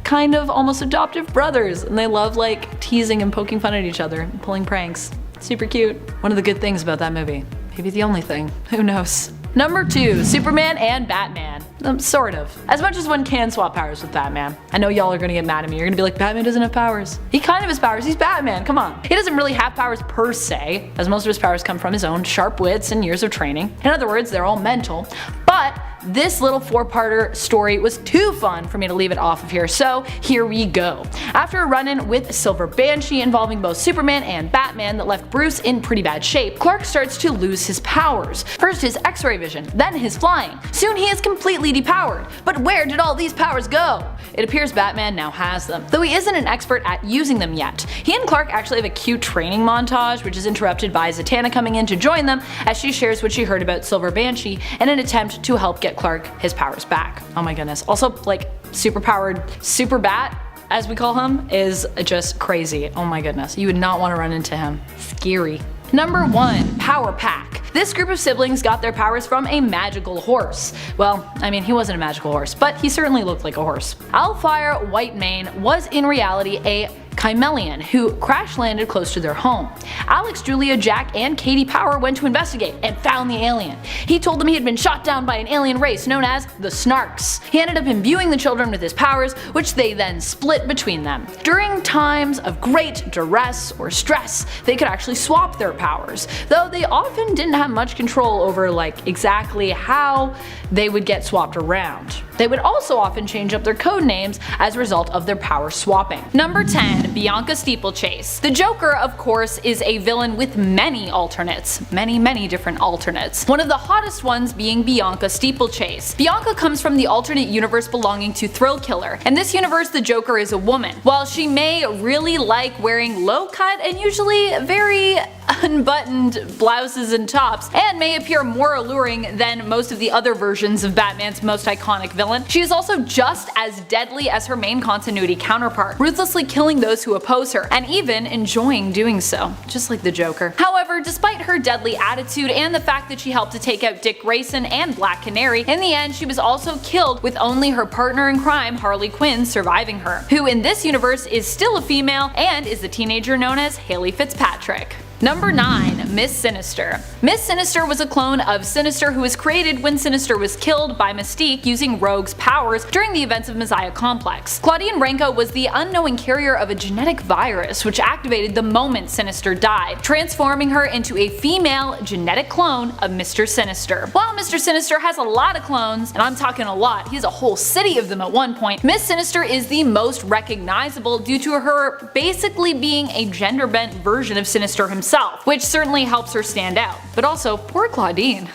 kind of almost adoptive brothers, and they love teasing and poking fun at each other and pulling pranks. Super cute. One of the good things about that movie. Maybe the only thing. Who knows? Number 2. Superman and Batman. Sort of. As much as one can swap powers with Batman. I know y'all are gonna get mad at me. You're gonna be like, Batman doesn't have powers. He kind of has powers. He's Batman. Come on. He doesn't really have powers per se, as most of his powers come from his own sharp wits and years of training. In other words, they're all mental. But this little 4-parter story was too fun for me to leave it off of here, so here we go. After a run-in with Silver Banshee involving both Superman and Batman that left Bruce in pretty bad shape, Clark starts to lose his powers. First his X-ray vision, then his flying. Soon he is completely depowered. But where did all these powers go? It appears Batman now has them, though he isn't an expert at using them yet. He and Clark actually have a cute training montage, which is interrupted by Zatanna coming in to join them as she shares what she heard about Silver Banshee in an attempt to help get Clark his powers back. Oh my goodness. Also, like, superpowered Super Bat, as we call him, is just crazy. Oh my goodness. You would not want to run into him. Scary. Number 1. Power Pack. This group of siblings got their powers from a magical horse. Well, I mean, he wasn't a magical horse, but he certainly looked like a horse. Wildfire Whitemane was in reality a Chimelian who crash landed close to their home. Alex, Julia, Jack, and Katie Power went to investigate and found the alien. He told them he had been shot down by an alien race known as the Snarks. He ended up imbuing the children with his powers, which they then split between them. During times of great duress or stress, they could actually swap their powers, though they often didn't have much control over exactly how they would get swapped around. They would also often change up their code names as a result of their power swapping. Number 10. Bianca Steeplechase. The Joker, of course, is a villain with many alternates. Many different alternates. One of the hottest ones being Bianca Steeplechase. Bianca comes from the alternate universe belonging to Thrill Killer. In this universe, the Joker is a woman. While she may really like wearing low-cut and usually very unbuttoned blouses and tops, and may appear more alluring than most of the other versions of Batman's most iconic villain, she is also just as deadly as her main continuity counterpart, ruthlessly killing those who oppose her, and even enjoying doing so, just like the Joker. However, despite her deadly attitude and the fact that she helped to take out Dick Grayson and Black Canary, in the end she was also killed with only her partner in crime, Harley Quinn, surviving her, who in this universe is still a female and is the teenager known as Haley Fitzpatrick. Number 9. Miss Sinister. Miss Sinister was a clone of Sinister who was created when Sinister was killed by Mystique using Rogue's powers during the events of Messiah Complex. Claudine Branco was the unknowing carrier of a genetic virus which activated the moment Sinister died, transforming her into a female genetic clone of Mr. Sinister. While Mr. Sinister has a lot of clones, and I'm talking a lot, he has a whole city of them at one point, Miss Sinister is the most recognizable due to her basically being a gender-bent version of Sinister himself, which certainly helps her stand out. But also, poor Claudine.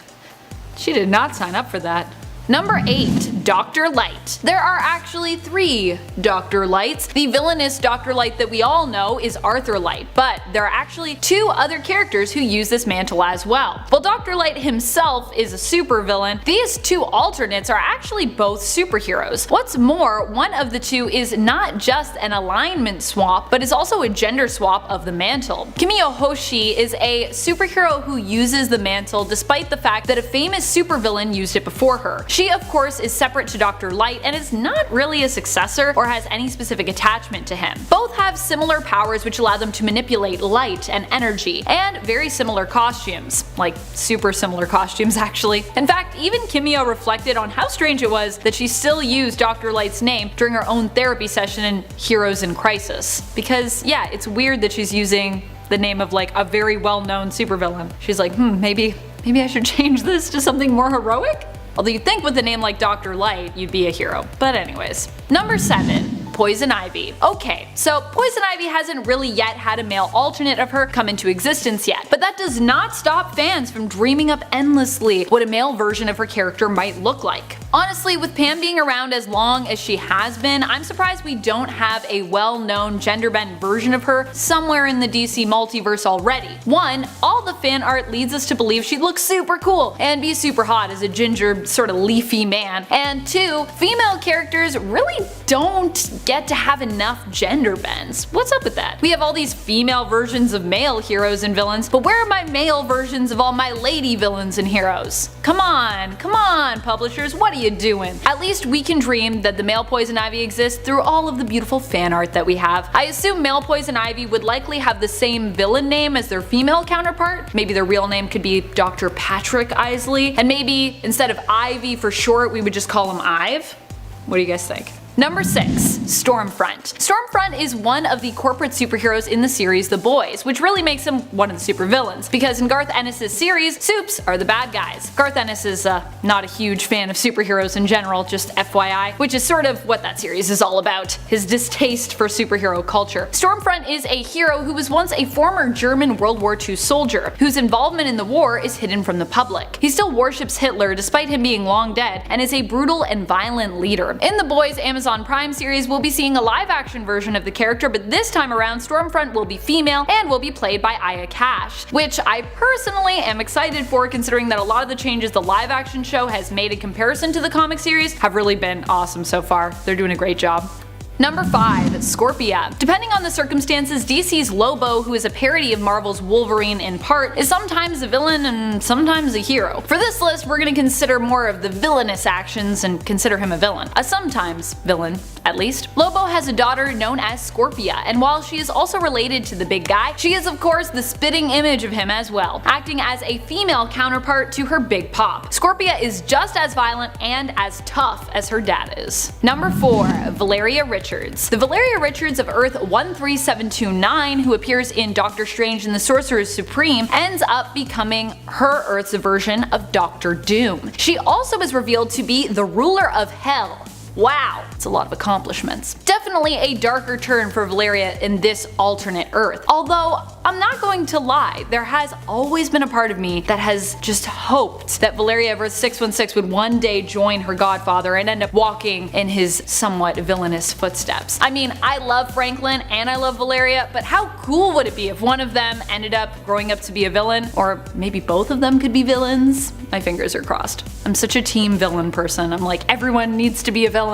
She did not sign up for that. Number 8. Dr. Light. There are actually 3 Dr. Lights. The villainous Dr. Light that we all know is Arthur Light, but there are actually 2 other characters who use this mantle as well. While Dr. Light himself is a supervillain, these 2 alternates are actually both superheroes. What's more, one of the 2 is not just an alignment swap, but is also a gender swap of the mantle. Kimiyo Hoshi is a superhero who uses the mantle despite the fact that a famous supervillain used it before her. She, of course, is separate to Dr. Light and is not really a successor or has any specific attachment to him. Both have similar powers which allow them to manipulate light and energy, and very similar costumes. Like, super similar costumes actually. In fact, even Kimiyo reflected on how strange it was that she still used Dr. Light's name during her own therapy session in Heroes in Crisis. Because, yeah, it's weird that she's using the name of like a very well-known supervillain. She's like, maybe I should change this to something more heroic? Although you'd think with a name like Dr. Light, you'd be a hero. But anyways. Number 7. Poison Ivy. Okay, so Poison Ivy hasn't really yet had a male alternate of her come into existence yet, but that does not stop fans from dreaming up endlessly what a male version of her character might look like. Honestly, with Pam being around as long as she has been, I'm surprised we don't have a well-known gender-bent version of her somewhere in the DC multiverse already. 1. All the fan art leads us to believe she'd look super cool and be super hot as a ginger, sort of leafy man. And 2. Female characters really don't get to have enough gender bends. What's up with that? We have all these female versions of male heroes and villains, but where are my male versions of all my lady villains and heroes? Come on, publishers, what are you doing? At least we can dream that the male Poison Ivy exists through all of the beautiful fan art that we have. I assume male Poison Ivy would likely have the same villain name as their female counterpart. Maybe their real name could be Dr. Patrick Isley, and maybe instead of Ivy for short, we would just call him Ive. What do you guys think? Number 6. Stormfront. Stormfront is one of the corporate superheroes in the series The Boys, which really makes him one of the supervillains, because in Garth Ennis' series, supes are the bad guys. Garth Ennis is not a huge fan of superheroes in general, just FYI, which is sort of what that series is all about, his distaste for superhero culture. Stormfront is a hero who was once a former German World War II soldier, whose involvement in the war is hidden from the public. He still worships Hitler despite him being long dead, and is a brutal and violent leader. In The Boys Amazon Prime series, we'll be seeing a live-action version of the character, but this time around Stormfront will be female and will be played by Aya Cash, which I personally am excited for, considering that a lot of the changes the live-action show has made in comparison to the comic series have really been awesome so far. They're doing a great job. Number 5. Scorpia. Depending on the circumstances, DC's Lobo, who is a parody of Marvel's Wolverine in part, is sometimes a villain and sometimes a hero. For this list, we're going to consider more of the villainous actions and consider him a villain. A sometimes villain, at least. Lobo has a daughter known as Scorpia, and while she is also related to the big guy, she is of course the spitting image of him as well, acting as a female counterpart to her big pop. Scorpia is just as violent and as tough as her dad is. Number 4. Valeria Richards. The Valeria Richards of Earth 13729, who appears in Doctor Strange and the Sorcerer Supreme, ends up becoming her Earth's version of Doctor Doom. She also is revealed to be the ruler of Hell. Wow, it's a lot of accomplishments. Definitely a darker turn for Valeria in this alternate Earth. Although, I'm not going to lie, there has always been a part of me that has just hoped that Valeria of Earth 616 would one day join her godfather and end up walking in his somewhat villainous footsteps. I mean, I love Franklin and I love Valeria, but how cool would it be if one of them ended up growing up to be a villain? Or maybe both of them could be villains? My fingers are crossed. I'm such a team villain person. I'm like, everyone needs to be a villain.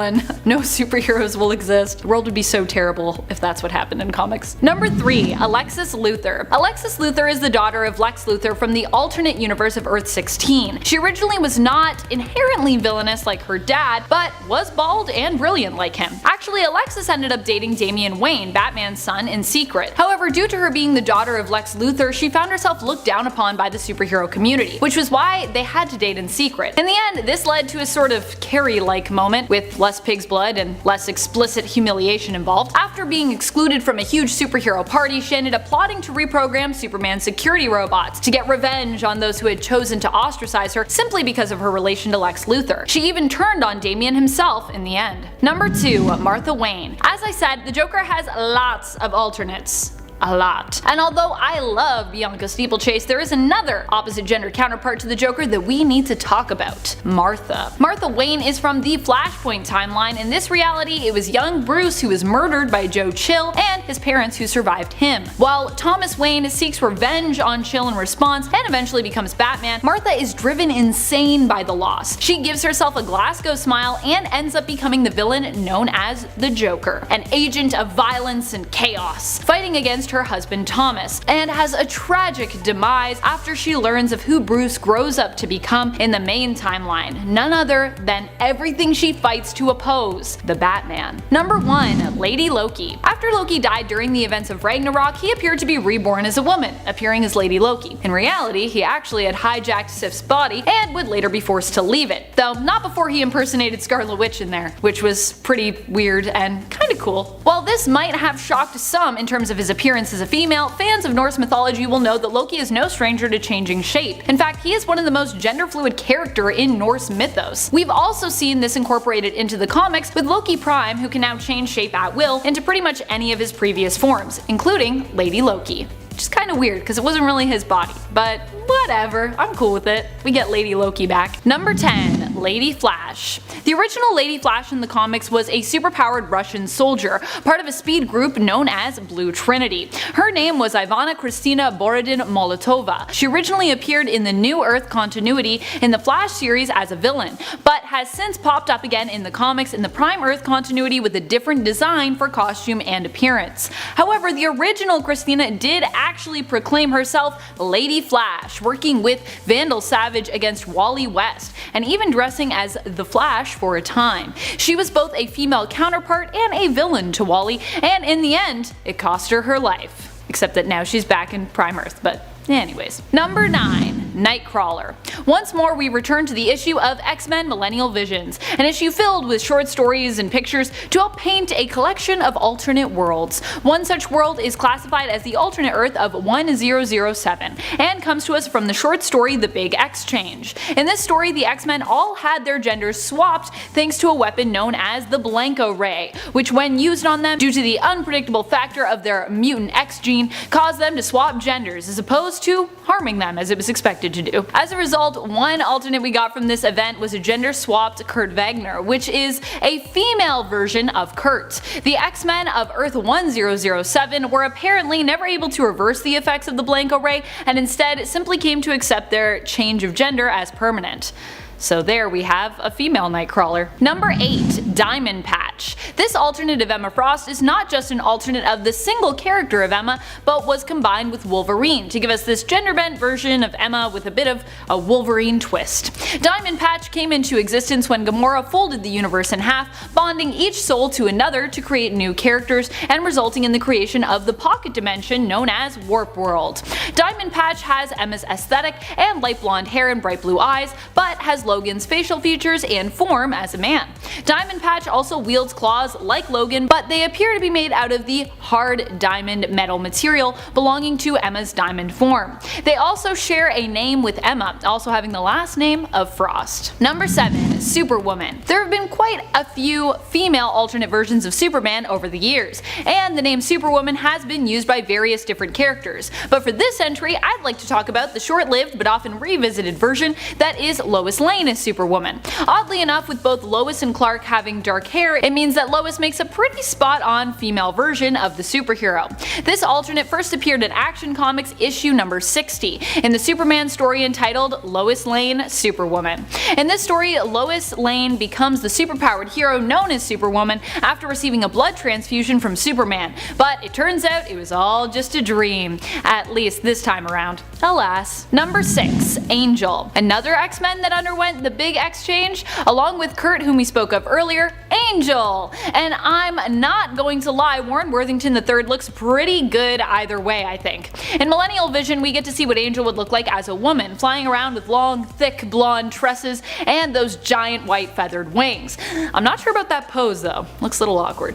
No superheroes will exist. The world would be so terrible if that's what happened in comics. Number 3. Alexis Luther. Alexis Luther is the daughter of Lex Luthor from the alternate universe of Earth 16. She originally was not inherently villainous like her dad, but was bald and brilliant like him. Actually, Alexis ended up dating Damian Wayne, Batman's son, in secret. However, due to her being the daughter of Lex Luthor, she found herself looked down upon by the superhero community, which was why they had to date in secret. In the end, this led to a sort of Carrie-like moment with less pig's blood and less explicit humiliation involved. After being excluded from a huge superhero party, she ended up plotting to reprogram Superman's security robots to get revenge on those who had chosen to ostracize her simply because of her relation to Lex Luthor. She even turned on Damian himself in the end. Number 2. Martha Wayne. As I said, the Joker has lots of alternates. A lot. And although I love Bianca Steeplechase, there is another opposite gender counterpart to the Joker that we need to talk about. Martha. Martha Wayne is from the Flashpoint timeline. In this reality, it was young Bruce who was murdered by Joe Chill and his parents who survived him. While Thomas Wayne seeks revenge on Chill in response and eventually becomes Batman, Martha is driven insane by the loss. She gives herself a Glasgow smile and ends up becoming the villain known as the Joker, an agent of violence and chaos, fighting against her husband Thomas, and has a tragic demise after she learns of who Bruce grows up to become in the main timeline, none other than everything she fights to oppose, the Batman. Number 1. Lady Loki. After Loki died during the events of Ragnarok, he appeared to be reborn as a woman, appearing as Lady Loki. In reality, he actually had hijacked Sif's body and would later be forced to leave it, though not before he impersonated Scarlet Witch in there, which was pretty weird and kinda cool. While this might have shocked some in terms of his appearance as a female, fans of Norse mythology will know that Loki is no stranger to changing shape. In fact, he is one of the most gender-fluid character in Norse mythos. We've also seen this incorporated into the comics with Loki Prime, who can now change shape at will into pretty much any of his previous forms, including Lady Loki. Which is kinda weird because it wasn't really his body, but whatever, I'm cool with it. We get Lady Loki back. Number 10. Lady Flash. The original Lady Flash in the comics was a superpowered Russian soldier, part of a speed group known as Blue Trinity. Her name was Ivana Kristina Borodin-Molotova. She originally appeared in the New Earth continuity in the Flash series as a villain, but has since popped up again in the comics in the Prime Earth continuity with a different design for costume and appearance. However, the original Kristina did actually proclaim herself Lady Flash, working with Vandal Savage against Wally West, and even dressing as the Flash for a time. She was both a female counterpart and a villain to Wally, and in the end, it cost her her life. Except that now she's back in Prime Earth, but anyways. Number 9. Nightcrawler. Once more, we return to the issue of X-Men Millennial Visions, an issue filled with short stories and pictures to help paint a collection of alternate worlds. One such world is classified as the alternate Earth of 1007, and comes to us from the short story The Big X Change. In this story, the X-Men all had their genders swapped thanks to a weapon known as the Blanco Ray, which when used on them, due to the unpredictable factor of their mutant X gene, caused them to swap genders as opposed to harming them as it was expected to do. As a result, one alternate we got from this event was a gender swapped Kurt Wagner, which is a female version of Kurt. The X-Men of Earth 1007 were apparently never able to reverse the effects of the Blanco Ray, and instead simply came to accept their change of gender as permanent. So there we have a female Nightcrawler. Number 8. Diamond Patch. This alternate of Emma Frost is not just an alternate of the single character of Emma, but was combined with Wolverine to give us this gender-bent version of Emma with a bit of a Wolverine twist. Diamond Patch came into existence when Gamora folded the universe in half, bonding each soul to another to create new characters, and resulting in the creation of the pocket dimension known as Warp World. Diamond Patch has Emma's aesthetic and light blonde hair and bright blue eyes, but has Logan's facial features and form as a man. Diamond Patch also wields claws like Logan, but they appear to be made out of the hard diamond metal material belonging to Emma's diamond form. They also share a name with Emma, also having the last name of Frost. Number 7. Superwoman. There have been quite a few female alternate versions of Superman over the years, and the name Superwoman has been used by various different characters, but for this entry I'd like to talk about the short-lived but often revisited version that is Lois Lane as Superwoman. Oddly enough, with both Lois and Clark having dark hair, it means that Lois makes a pretty spot-on female version of the superhero. This alternate first appeared in Action Comics issue number 60 in the Superman story entitled Lois Lane Superwoman. In this story, Lois Lane becomes the superpowered hero known as Superwoman after receiving a blood transfusion from Superman, but it turns out it was all just a dream, at least this time around. Alas. Number 6. Angel. Another X-Men that underwent the Big X Change, along with Kurt, whom we spoke of earlier, Angel! And I'm not going to lie, Warren Worthington III looks pretty good either way, I think. In Millennial Vision, we get to see what Angel would look like as a woman, flying around with long, thick blonde tresses and those giant white feathered wings. I'm not sure about that pose though, looks a little awkward.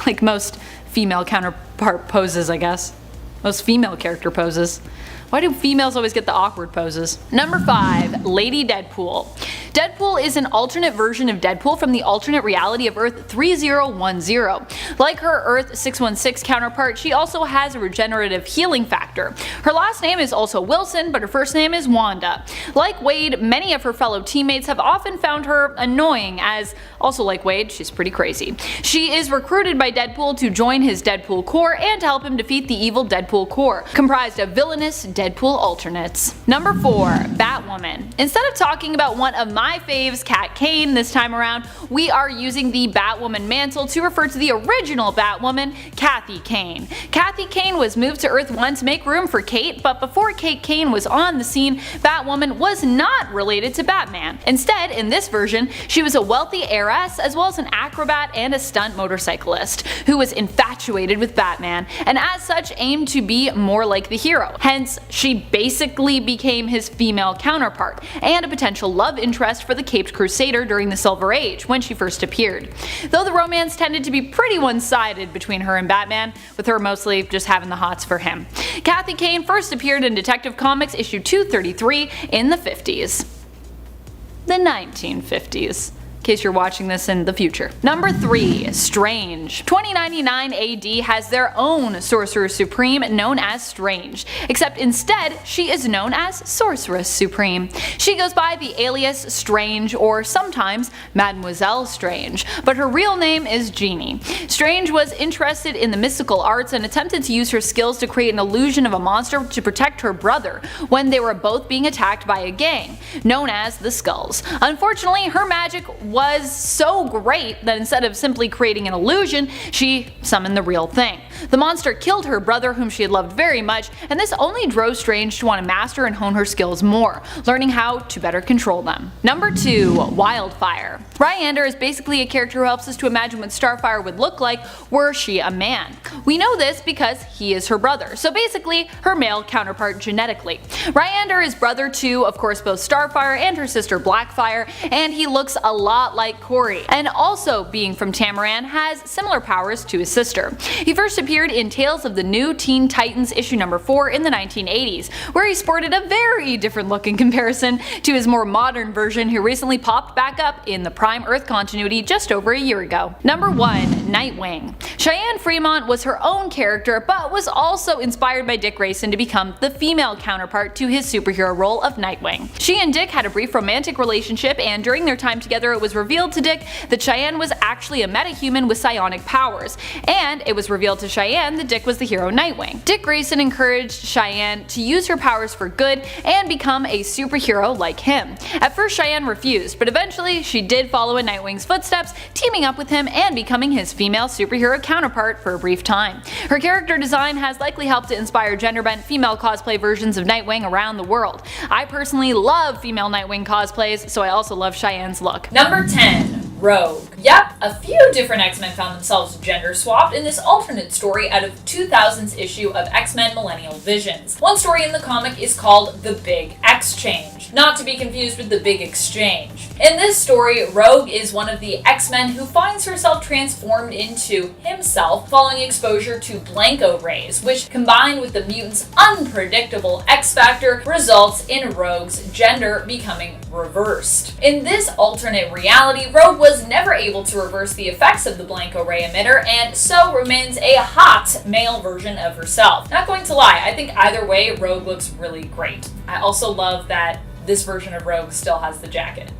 Like most female counterpart poses, I guess. Most female character poses. Why do females always get the awkward poses? Number 5. Lady Deadpool. Deadpool is an alternate version of Deadpool from the alternate reality of Earth 3010. Like her Earth 616 counterpart, she also has a regenerative healing factor. Her last name is also Wilson, but her first name is Wanda. Like Wade, many of her fellow teammates have often found her annoying, as, also like Wade, she's pretty crazy. She is recruited by Deadpool to join his Deadpool Corps and to help him defeat the evil Deadpool Corps, comprised of villainous Deadpool alternates. Number 4. Batwoman. Instead of talking about one of my faves, Kat Kane, this time around, we are using the Batwoman mantle to refer to the original Batwoman, Kathy Kane. Kathy Kane was moved to Earth 1 to make room for Kate, but before Kate Kane was on the scene, Batwoman was not related to Batman. Instead, in this version, she was a wealthy heiress as well as an acrobat and a stunt motorcyclist who was infatuated with Batman, and as such aimed to be more like the hero. Hence, she basically became his female counterpart, and a potential love interest for the Caped Crusader during the Silver Age when she first appeared. Though the romance tended to be pretty one-sided between her and Batman, with her mostly just having the hots for him. Kathy Kane first appeared in Detective Comics issue 233 in the 50s. The 1950s. In case you're watching this in the future. Number 3. Strange. 2099 AD has their own Sorcerer Supreme known as Strange, except instead she is known as Sorceress Supreme. She goes by the alias Strange or sometimes Mademoiselle Strange, but her real name is Jeannie. Strange was interested in the mystical arts and attempted to use her skills to create an illusion of a monster to protect her brother when they were both being attacked by a gang known as the Skulls. Unfortunately, her magic was so great that instead of simply creating an illusion, she summoned the real thing. The monster killed her brother, whom she had loved very much, and this only drove Strange to want to master and hone her skills more, learning how to better control them. Number 2. Wildfire. Ryander is basically a character who helps us to imagine what Starfire would look like were she a man. We know this because he is her brother, so basically her male counterpart genetically. Ryander is brother to, of course, both Starfire and her sister Blackfire, and he looks a lot like Corey, and also being from Tamaran has similar powers to his sister. He first appeared in Tales of the New Teen Titans issue number 4 in the 1980s, where he sported a very different look in comparison to his more modern version who recently popped back up in the Prime Earth continuity just over a year ago. Number 1. Nightwing. Cheyenne Fremont was her own character, but was also inspired by Dick Grayson to become the female counterpart to his superhero role of Nightwing. She and Dick had a brief romantic relationship, and during their time together it was revealed to Dick that Cheyenne was actually a metahuman with psionic powers, and it was revealed to Cheyenne that Dick was the hero Nightwing. Dick Grayson encouraged Cheyenne to use her powers for good and become a superhero like him. At first Cheyenne refused, but eventually she did follow in Nightwing's footsteps, teaming up with him and becoming his female superhero counterpart for a brief time. Her character design has likely helped to inspire gender-bent female cosplay versions of Nightwing around the world. I personally love female Nightwing cosplays, so I also love Cheyenne's look. Number 10. Rogue. Yep, a few different X-Men found themselves gender swapped in this alternate story out of 2000's issue of X-Men Millennial Visions. One story in the comic is called The Big X-Change, not to be confused with The Big Exchange. In this story, Rogue is one of the X-Men who finds herself transformed into himself following exposure to Blanco rays, which combined with the mutant's unpredictable X-Factor results in Rogue's gender becoming reversed. In this alternate reality, Rogue was never able to reverse the effects of the Blanco ray emitter and so remains a hot male version of herself. Not going to lie, I think either way Rogue looks really great. I also love that this version of Rogue still has the jacket.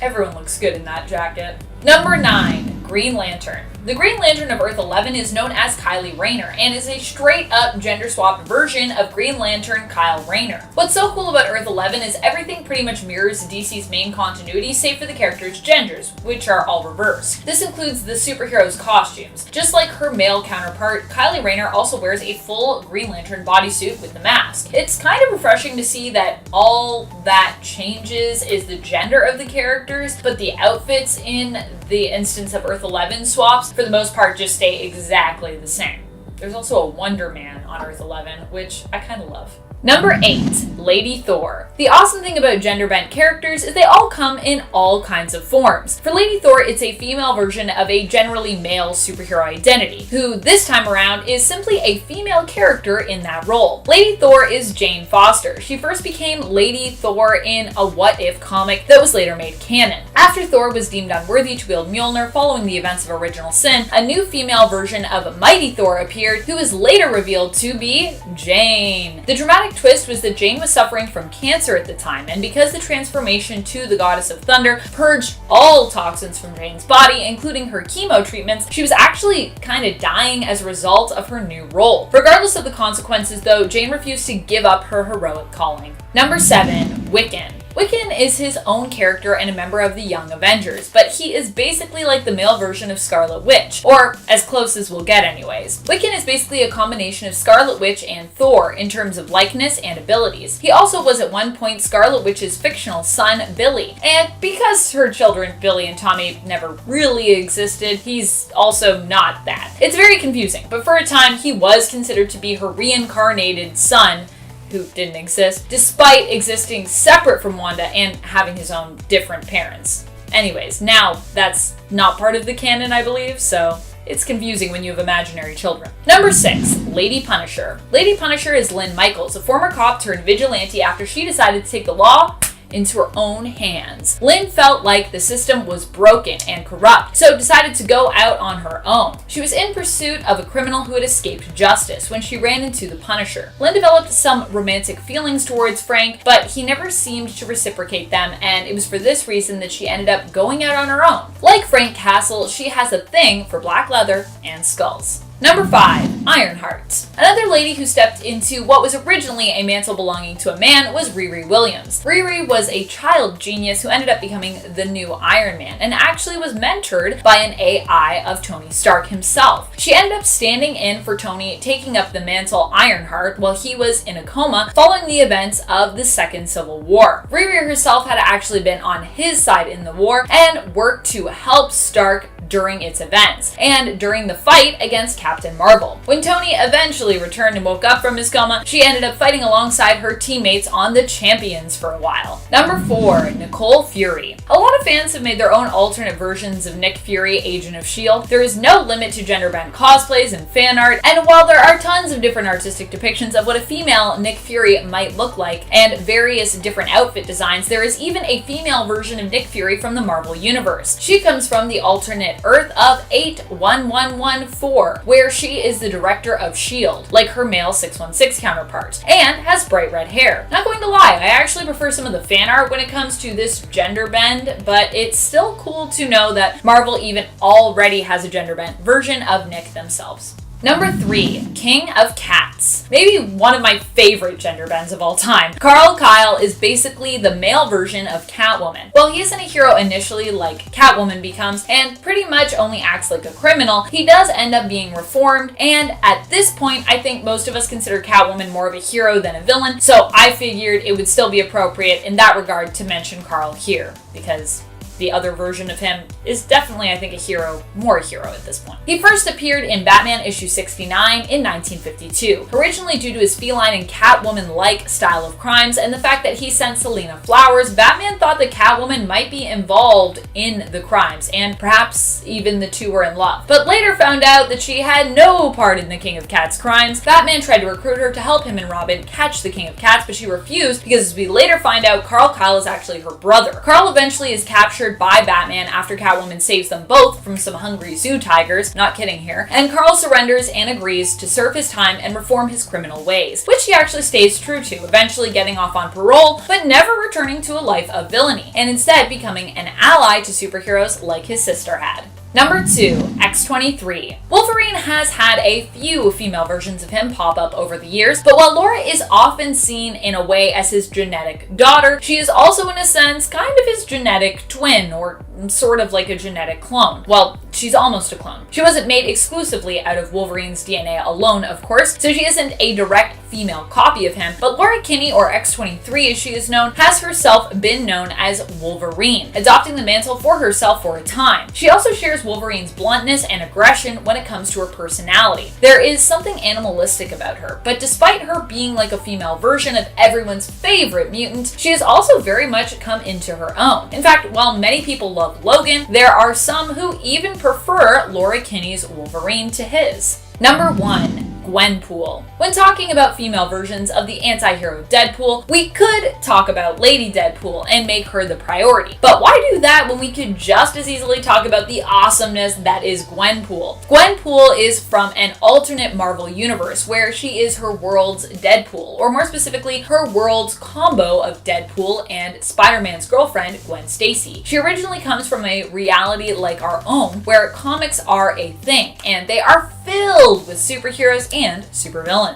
Everyone looks good in that jacket. Number 9. Green Lantern. The Green Lantern of Earth 11 is known as Kylie Rayner and is a straight-up gender-swapped version of Green Lantern Kyle Rayner. What's so cool about Earth 11 is everything pretty much mirrors DC's main continuity save for the characters' genders, which are all reversed. This includes the superheroes' costumes. Just like her male counterpart, Kylie Rayner also wears a full Green Lantern bodysuit with the mask. It's kind of refreshing to see that all that changes is the gender of the characters, but the outfits in the instance of Earth 11 swaps, for the most part, just stay exactly the same. There's also a Wonder Man on Earth 11, which I kind of love. Number 8. Lady Thor. The awesome thing about gender-bent characters is they all come in all kinds of forms. For Lady Thor, it's a female version of a generally male superhero identity, who this time around is simply a female character in that role. Lady Thor is Jane Foster. She first became Lady Thor in a What If comic that was later made canon. After Thor was deemed unworthy to wield Mjolnir following the events of Original Sin, a new female version of Mighty Thor appeared, who was later revealed to be Jane. The dramatic twist was that Jane was suffering from cancer at the time, and because the transformation to the Goddess of Thunder purged all toxins from Jane's body, including her chemo treatments, she was actually kind of dying as a result of her new role. Regardless of the consequences though, Jane refused to give up her heroic calling. Number 7. Wiccan. Wiccan is his own character and a member of the Young Avengers, but he is basically like the male version of Scarlet Witch, or as close as we'll get anyways. Wiccan is basically a combination of Scarlet Witch and Thor in terms of likeness and abilities. He also was at one point Scarlet Witch's fictional son, Billy, and because her children, Billy and Tommy, never really existed, he's also not that. It's very confusing, but for a time he was considered to be her reincarnated son, who didn't exist, despite existing separate from Wanda and having his own different parents. Anyways, now that's not part of the canon, I believe, so it's confusing when you have imaginary children. Number 6. Lady Punisher. Lady Punisher is Lynn Michaels, a former cop turned vigilante after she decided to take the law into her own hands. Lynn felt like the system was broken and corrupt, so decided to go out on her own. She was in pursuit of a criminal who had escaped justice when she ran into the Punisher. Lynn developed some romantic feelings towards Frank, but he never seemed to reciprocate them, and it was for this reason that she ended up going out on her own. Like Frank Castle, she has a thing for black leather and skulls. Number 5. Ironheart. Another lady who stepped into what was originally a mantle belonging to a man was Riri Williams. Riri was a child genius who ended up becoming the new Iron Man and actually was mentored by an AI of Tony Stark himself. She ended up standing in for Tony taking up the mantle Ironheart while he was in a coma following the events of the Second Civil War. Riri herself had actually been on his side in the war and worked to help Stark during its events, and during the fight against Captain Marvel. When Tony eventually returned and woke up from his coma, she ended up fighting alongside her teammates on the Champions for a while. Number 4, Nicole Fury. A lot of fans have made their own alternate versions of Nick Fury, Agent of S.H.I.E.L.D. There is no limit to gender-bent cosplays and fan art, and while there are tons of different artistic depictions of what a female Nick Fury might look like, and various different outfit designs, there is even a female version of Nick Fury from the Marvel Universe. She comes from the alternate Earth of 81114, where she is the director of S.H.I.E.L.D., like her male 616 counterpart, and has bright red hair. Not going to lie, I actually prefer some of the fan art when it comes to this gender bend, but it's still cool to know that Marvel even already has a gender bent version of Nick themselves. Number 3, King of Cats. Maybe one of my favorite gender bends of all time. Carl Kyle is basically the male version of Catwoman. While he isn't a hero initially like Catwoman becomes, and pretty much only acts like a criminal, he does end up being reformed, and at this point, I think most of us consider Catwoman more of a hero than a villain, so I figured it would still be appropriate in that regard to mention Carl here, because the other version of him is definitely, I think, a hero, more a hero at this point. He first appeared in Batman issue 69 in 1952, originally due to his feline and Catwoman-like style of crimes and the fact that he sent Selena flowers. Batman thought that Catwoman might be involved in the crimes, and perhaps even the two were in love, but later found out that she had no part in the King of Cats crimes. Batman tried to recruit her to help him and Robin catch the King of Cats, but she refused because, as we later find out, Carl Kyle is actually her brother. Carl eventually is captured by Batman after Catwoman saves them both from some hungry zoo tigers, not kidding here, and Carl surrenders and agrees to serve his time and reform his criminal ways, which he actually stays true to, eventually getting off on parole, but never returning to a life of villainy, and instead becoming an ally to superheroes like his sister had. Number 2, X-23. Wolverine has had a few female versions of him pop up over the years, but while Laura is often seen in a way as his genetic daughter, she is also in a sense kind of his genetic twin, or sort of like a genetic clone. Well, she's almost a clone. She wasn't made exclusively out of Wolverine's DNA alone, of course, so she isn't a direct female copy of him, but Laura Kinney, or X-23 as she is known, has herself been known as Wolverine, adopting the mantle for herself for a time. She also shares Wolverine's bluntness and aggression when it comes to her personality. There is something animalistic about her, but despite her being like a female version of everyone's favorite mutant, she has also very much come into her own. In fact, while many people love Logan, there are some who even prefer Laura Kinney's Wolverine to his. Number 1, Gwenpool. When talking about female versions of the anti-hero Deadpool, we could talk about Lady Deadpool and make her the priority. But why do that when we could just as easily talk about the awesomeness that is Gwenpool? Gwenpool is from an alternate Marvel universe where she is her world's Deadpool, or more specifically, her world's combo of Deadpool and Spider-Man's girlfriend, Gwen Stacy. She originally comes from a reality like our own, where comics are a thing, and they are filled with superheroes and supervillains.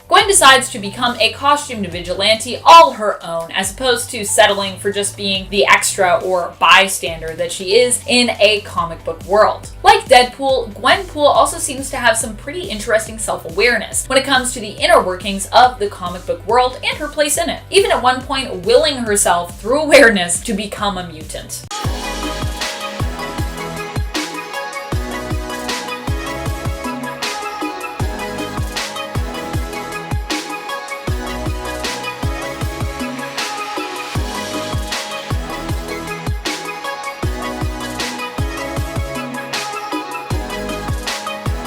Gwen decides to become a costumed vigilante all her own, as opposed to settling for just being the extra or bystander that she is in a comic book world. Like Deadpool, Gwenpool also seems to have some pretty interesting self-awareness when it comes to the inner workings of the comic book world and her place in it, even at one point willing herself through awareness to become a mutant.